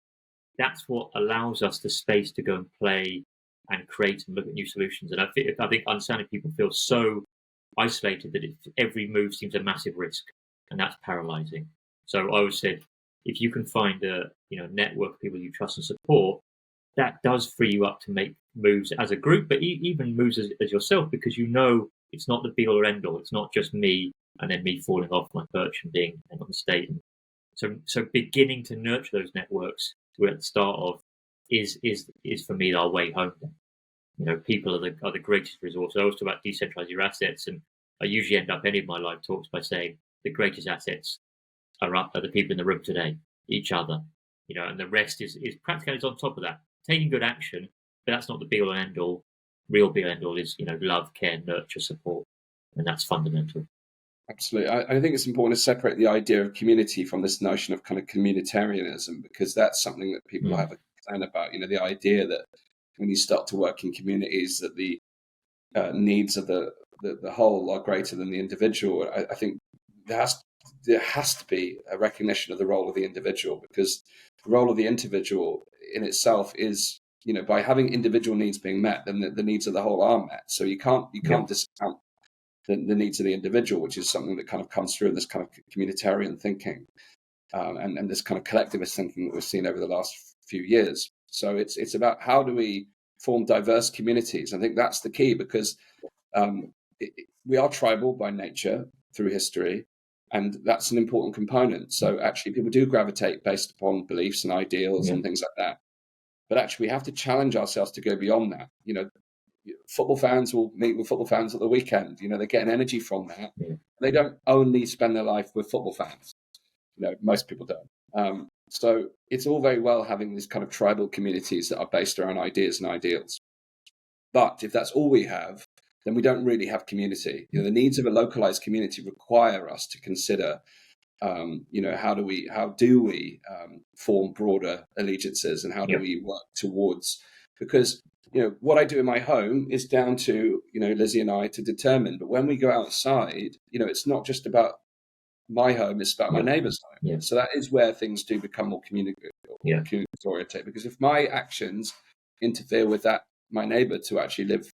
that's what allows us the space to go and play and create and look at new solutions. And I think understanding people feel so isolated that every move seems a massive risk, and that's paralyzing. So I always said, if you can find a network of people you trust and support, that does free you up to make moves as a group, but even moves as yourself, because it's not the be all or end all. It's not just me and then me falling off my perch and being on the state. And so beginning to nurture those networks we're at the start of is for me our way home. People are the greatest resource. I always talk about decentralize your assets, and I usually end up any of my live talks by saying the greatest assets are the people in the room today, each other, and the rest is practically on top of that, taking good action, but that's not the be all and end all. Real be all and end all is, love, care, nurture, support, and that's fundamental. Absolutely. I think it's important to separate the idea of community from this notion of kind of communitarianism, because that's something that people have a concern about. The idea that when you start to work in communities, that the needs of the whole are greater than the individual. I think there has to be a recognition of the role of the individual, because the role of the individual in itself is, by having individual needs being met, then the needs of the whole are met. So you can't discount the needs of the individual, which is something that kind of comes through in this kind of communitarian thinking and this kind of collectivist thinking that we've seen over the last few years. So it's about how do we form diverse communities. I think that's the key, because we are tribal by nature through history, and that's an important component. So actually people do gravitate based upon beliefs and ideals and things like that. But actually we have to challenge ourselves to go beyond that. Football fans will meet with football fans at the weekend. They get an energy from that. They don't only spend their life with football fans. Most people don't. So it's all very well having these kind of tribal communities that are based around ideas and ideals. But if that's all we have, then we don't really have community. The needs of a localized community require us to consider, how do we form broader allegiances, and how do we work towards, because, what I do in my home is down to, Lizzie and I to determine. But when we go outside, it's not just about my home, it's about my neighbor's home. Yeah. So that is where things do become more community oriented, because if my actions interfere with my neighbor to actually live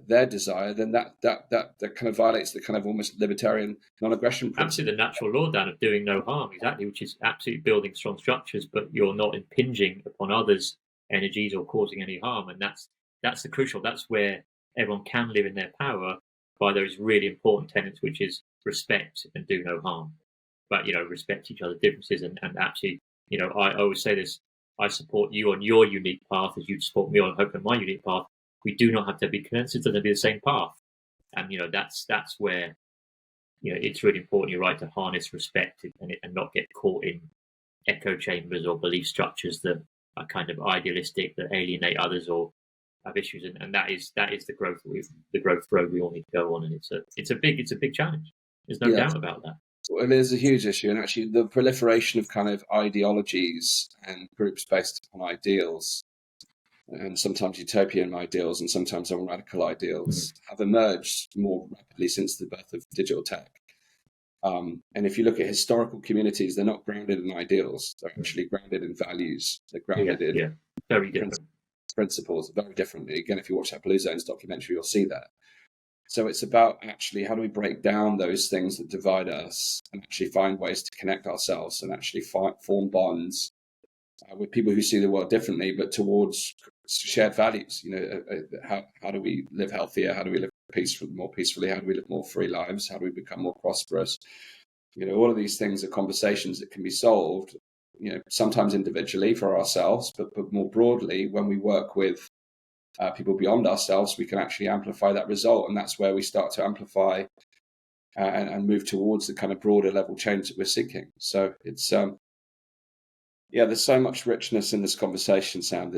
their desire, then that kind of violates the kind of almost libertarian non-aggression principle. Absolutely, the natural law, Dan, of doing no harm, exactly, which is absolutely building strong structures, but you're not impinging upon others' energies or causing any harm. And that's the crucial. That's where everyone can live in their power by those really important tenets, which is respect and do no harm. But respect each other's differences and actually, I always say this: I support you on your unique path as you support me on hopefully my unique path. We do not have to be connected to be the same path. And that's where it's really important. You're right to harness respect and not get caught in echo chambers or belief structures that are kind of idealistic, that alienate others or have issues. And that is the growth road we all need to go on. And it's a big challenge. There's no doubt about that. It is a huge issue, and actually the proliferation of kind of ideologies and groups based on ideals, and sometimes utopian ideals and sometimes on radical ideals, have emerged more rapidly since the birth of digital tech. And if you look at historical communities, they're not grounded in ideals; they're actually grounded in values. They're grounded in very different principles, very differently. Again, if you watch that Blue Zones documentary, you'll see that. So it's about actually how do we break down those things that divide us and actually find ways to connect ourselves and actually form bonds with people who see the world differently, but towards shared values. How do we live healthier? How do we live more peacefully? How do we live more free lives? How do we become more prosperous? All of these things are conversations that can be solved, sometimes individually for ourselves, but more broadly when we work with people beyond ourselves, we can actually amplify that result. And that's where we start to amplify and move towards the kind of broader level change that we're seeking. So it's, there's so much richness in this conversation, Sam.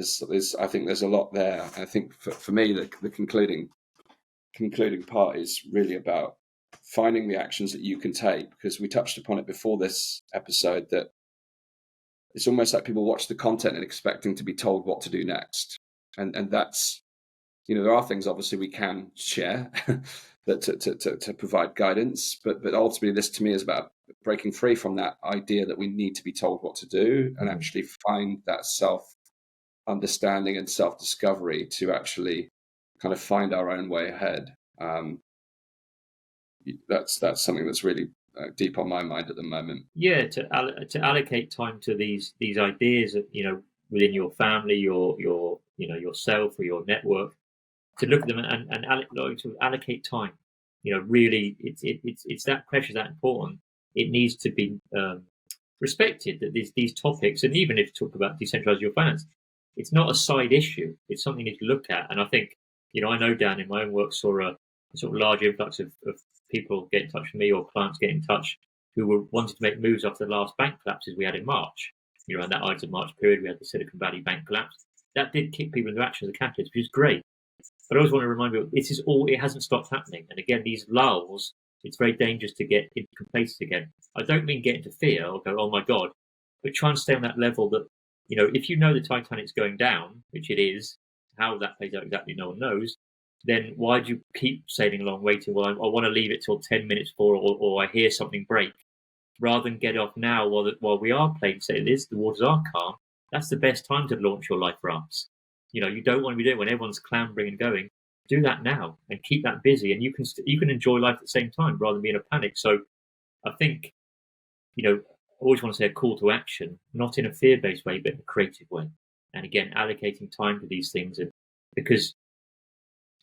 I think there's a lot there. I think for me, the concluding part is really about finding the actions that you can take, because we touched upon it before this episode, that it's almost like people watch the content and expecting to be told what to do next. And that's, there are things obviously we can share that to provide guidance, but ultimately this to me is about breaking free from that idea that we need to be told what to do and actually find that self-understanding and self-discovery to actually kind of find our own way ahead. That's something that's really deep on my mind at the moment. Yeah, to allocate time to these ideas, within your family, your yourself or your network, to look at them and to allocate time. Really, it's that precious, that important. It needs to be respected that these topics, and even if you talk about decentralizing your finance, it's not a side issue. It's something you need to look at. And I think, I know Dan in my own work saw a sort of large influx of people get in touch with me or clients get in touch who were wanting to make moves after the last bank collapses we had in March. Around that Ides of March period, we had the Silicon Valley Bank collapse. That did kick people into action as a catalyst, which is great. But I always want to remind people, it hasn't stopped happening. And again, these lulls, it's very dangerous to get into complacency again. I don't mean get into fear or go, oh my God, but try and stay on that level that, if you know the Titanic's going down, which it is, how that plays out exactly, no one knows, then why do you keep sailing along waiting? Well, I want to leave it till 10 minutes before, or I hear something break. Rather than get off now while we are playing sail, the waters are calm. That's the best time to launch your life rafts. You don't want to be doing it when everyone's clambering and going. Do that now and keep that busy, and you can enjoy life at the same time rather than be in a panic. So, I think, I always want to say a call to action, not in a fear-based way, but in a creative way. And again, allocating time to these things, because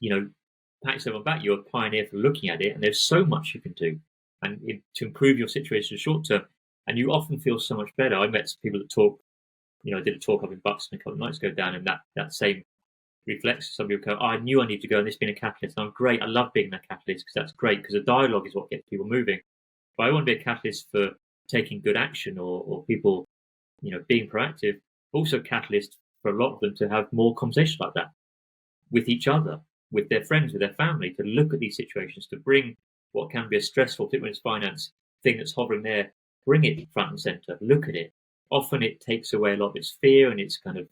pat yourself on the back, you're a pioneer for looking at it, and there's so much you can do. And to improve your situation short term, and you often feel so much better. I met some people that talk, I did a talk up in Buxton a couple of nights ago, Dan, and that same reflex. Some people go, I knew I needed to go, and this has been a catalyst. And I'm great. I love being that catalyst because that's great, because the dialogue is what gets people moving. But I want to be a catalyst for taking good action or people, being proactive. Also, catalyst for a lot of them to have more conversations like that with each other, with their friends, with their family, to look at these situations, to bring what can be a stressful, particularly when it's finance, thing that's hovering there, bring it front and center, look at it. Often it takes away a lot of its fear and its kind of,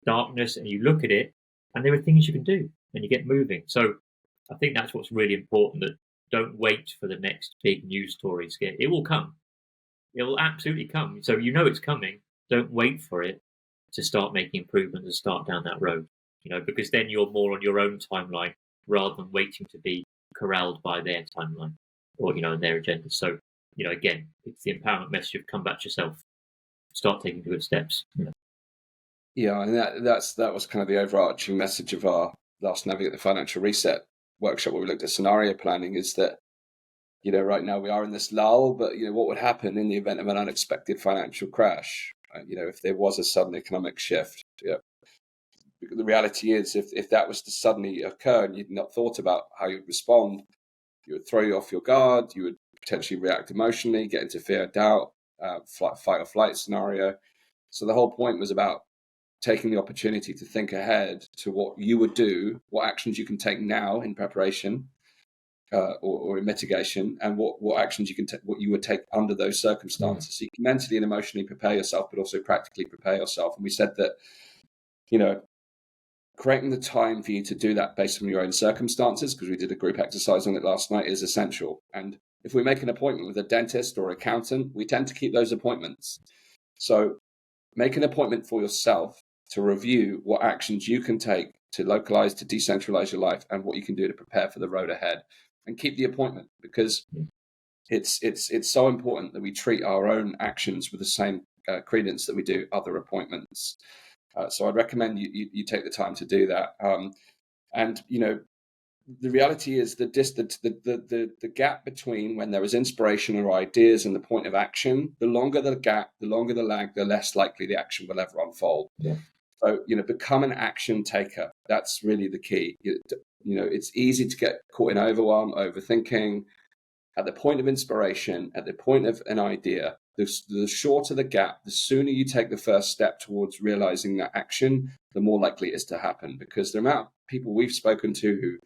darkness, and you look at it and there are things you can do and you get moving. So I think that's what's really important, that don't wait for the next big news story. It will come. It will absolutely come. So it's coming. Don't wait for it to start making improvements and start down that road, because then you're more on your own timeline rather than waiting to be corralled by their timeline or their agenda. So again, it's the empowerment message of come back to yourself, start taking good steps. Yeah, and that was kind of the overarching message of our last Navigate the Financial Reset workshop, where we looked at scenario planning, is that right now we are in this lull, but what would happen in the event of an unexpected financial crash, if there was a sudden economic shift, the reality is, if that was to suddenly occur and you'd not thought about how you'd respond, you would throw you off your guard, you would potentially react emotionally, get into fear, doubt, fight or flight scenario. So the whole point was about taking the opportunity to think ahead to what you would do, what actions you can take now in preparation or in mitigation, and what actions you can take, what you would take under those circumstances. So you can mentally and emotionally prepare yourself, but also practically prepare yourself. And we said that, creating the time for you to do that based on your own circumstances, because we did a group exercise on it last night, is essential. And if we make an appointment with a dentist or accountant, we tend to keep those appointments. So make an appointment for yourself to review what actions you can take to localize, to decentralize your life, and what you can do to prepare for the road ahead. And keep the appointment, because it's so important that we treat our own actions with the same credence that we do other appointments. So I'd recommend you take the time to do that. And the reality is the gap between when there is inspiration or ideas and the point of action, the longer the gap, the longer the lag, the less likely the action will ever unfold. Yeah. So, become an action taker. That's really the key. It's easy to get caught in overwhelm, overthinking. At the point of inspiration, at the point of an idea, the shorter the gap, the sooner you take the first step towards realizing that action, the more likely it is to happen. Because the amount of people we've spoken to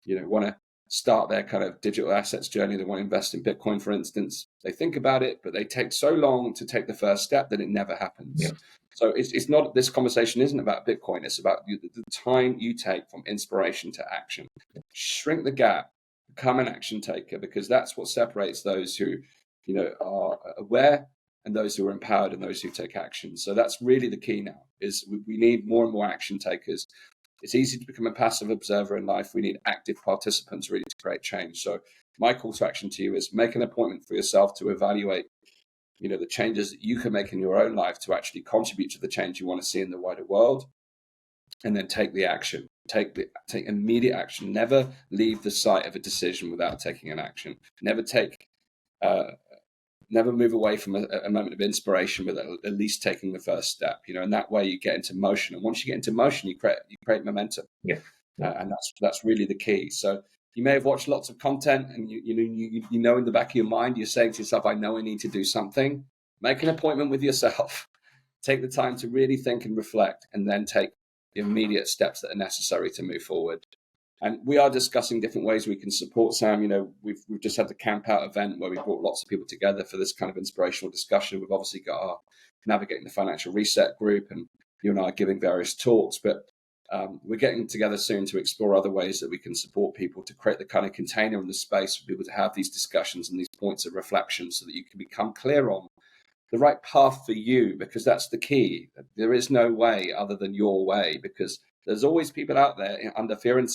who, want to start their kind of digital assets journey, they want to invest in Bitcoin, for instance, they think about it, but they take so long to take the first step that it never happens. Yeah. So it's not, this conversation isn't about Bitcoin. It's about the time you take from inspiration to action. Shrink the gap, become an action taker, because that's what separates those who, are aware and those who are empowered and those who take action. So that's really the key now, is we need more and more action takers. It's easy to become a passive observer in life. We need active participants really to create change. So my call to action to you is make an appointment for yourself to evaluate, the changes that you can make in your own life to actually contribute to the change you want to see in the wider world, and then take the action. Take immediate action. Never leave the site of a decision without taking an action. Never move away from a moment of inspiration without at least taking the first step. And that way you get into motion. And once you get into motion, you create momentum. Yeah. And that's really the key. So you may have watched lots of content, and you know in the back of your mind, you're saying to yourself, I know I need to do something. Make an appointment with yourself. Take the time to really think and reflect, and then take the immediate steps that are necessary to move forward. And we are discussing different ways we can support Sam. We've just had the Camp Out event where we brought lots of people together for this kind of inspirational discussion. We've obviously got our Navigating the Financial Reset group, and you and I are giving various talks, but we're getting together soon to explore other ways that we can support people to create the kind of container and the space for people to have these discussions and these points of reflection, so that you can become clear on the right path for you, because that's the key. There is no way other than your way, because there's always people out there under fear and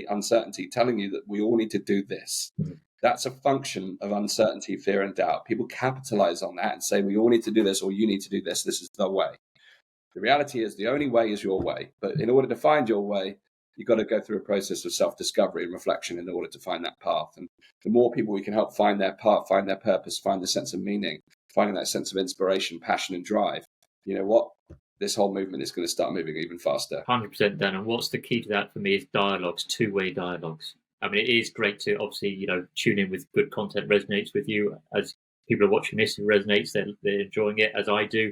uncertainty telling you that we all need to do this. Mm-hmm. That's a function of uncertainty, fear, and doubt. People capitalize on that and say, we all need to do this, or you need to do this. This is the way. The reality is the only way is your way. But in order to find your way, you've got to go through a process of self-discovery and reflection in order to find that path. And the more people we can help find their path, find their purpose, find the sense of meaning, finding that sense of inspiration, passion, and drive, this whole movement is going to start moving even faster. 100%, Dan. And what's the key to that for me is dialogues, two-way dialogues. I mean, it is great to obviously, tune in with good content, resonates with you. As people are watching this, it resonates, they're enjoying it, as I do.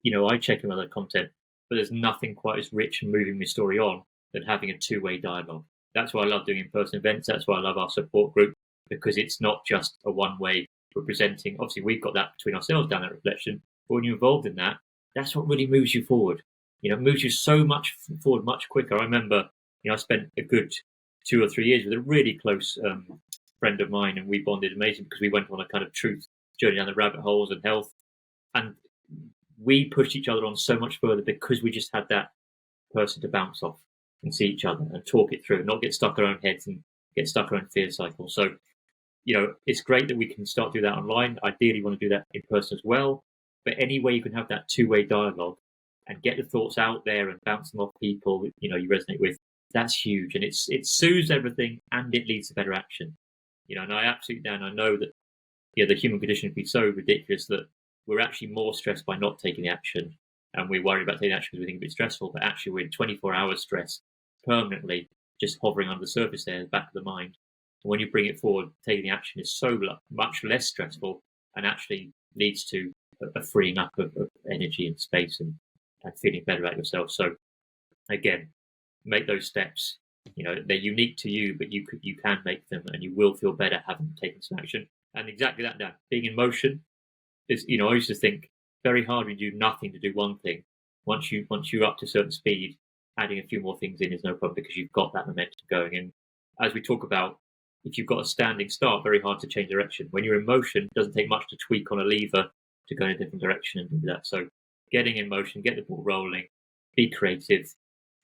I check in other content, but there's nothing quite as rich and moving my story on than having a two-way dialogue. That's why I love doing in-person events. That's why I love our support group, because it's not just a one-way. We're presenting. Obviously, we've got that between ourselves down that reflection. But when you're involved in that, that's what really moves you forward. Moves you so much forward, much quicker. I remember, I spent a good 2 or 3 years with a really close friend of mine, and we bonded amazing because we went on a kind of truth journey down the rabbit holes and health. And we pushed each other on so much further because we just had that person to bounce off and see each other and talk it through, not get stuck in our own heads and get stuck in our own fear cycle. So, it's great that we can start to do that online. Ideally, you want to do that in person as well. But any way you can have that two-way dialogue and get the thoughts out there and bounce them off people, you resonate with, that's huge. And it soothes everything, and it leads to better action. And I absolutely, Dan, I know that, the human condition can be so ridiculous that we're actually more stressed by not taking action and we worry about taking action because we think it's a bit stressful, but actually we're in 24 hours stress permanently, just hovering under the surface there in the back of the mind. And when you bring it forward, taking the action is so much less stressful and actually leads to a freeing up of energy and space and feeling better about yourself. So again, make those steps. They're unique to you, but you can make them, and you will feel better having taken some action. And exactly that now, being in motion is, I used to think very hard when you do nothing to do one thing. Once you're up to a certain speed, adding a few more things in is no problem because you've got that momentum going. And as we talk about, if you've got a standing start, very hard to change direction. When you're in motion, it doesn't take much to tweak on a lever to go in a different direction and do that. So getting in motion, get the ball rolling, be creative,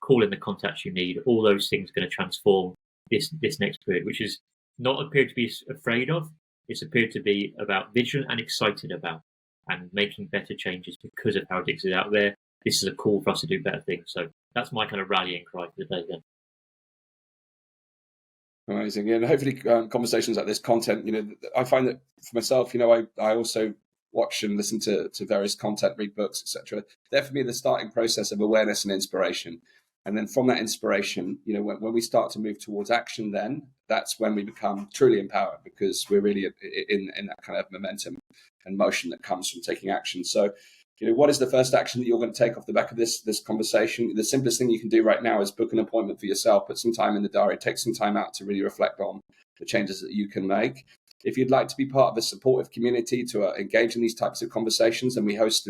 call in the contacts you need. All those things are going to transform this next period, which is not a period to be afraid of. It's a period to be about vigilant and excited about, and making better changes because of how it is out there. This is a call for us to do better things. So that's my kind of rallying cry for the day then. Amazing. And hopefully conversations like this, content, I find that for myself, I also watch and listen to various content, read books, etc. They're for me the starting process of awareness and inspiration. And then from that inspiration, when we start to move towards action, then that's when we become truly empowered, because we're really in that kind of momentum and motion that comes from taking action. So, what is the first action that you're going to take off the back of this conversation? The simplest thing you can do right now is book an appointment for yourself, put some time in the diary, take some time out to really reflect on the changes that you can make. If you'd like to be part of a supportive community to engage in these types of conversations, and we host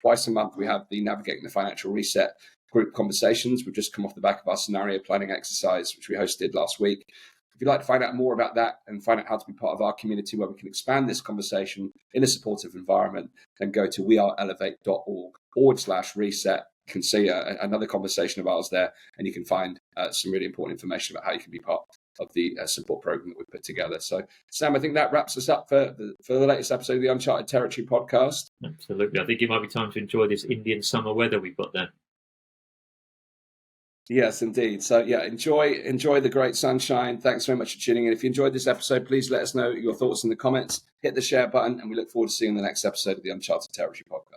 twice a month, we have the Navigating the Financial Reset group conversations. We've just come off the back of our scenario planning exercise, which we hosted last week. If you'd like to find out more about that and find out how to be part of our community where we can expand this conversation in a supportive environment, then go to weareelevate.org/reset. You can see another conversation of ours there, and you can find some really important information about how you can be part of the support program that we put together. So, Sam, I think that wraps us up for the latest episode of the Uncharted Territory podcast. Absolutely. I think it might be time to enjoy this Indian summer weather we've got there. Yes, indeed. So enjoy the great sunshine. Thanks very much for tuning in. If you enjoyed this episode, please let us know your thoughts in the comments. Hit the share button, and we look forward to seeing the next episode of the Uncharted Territory podcast.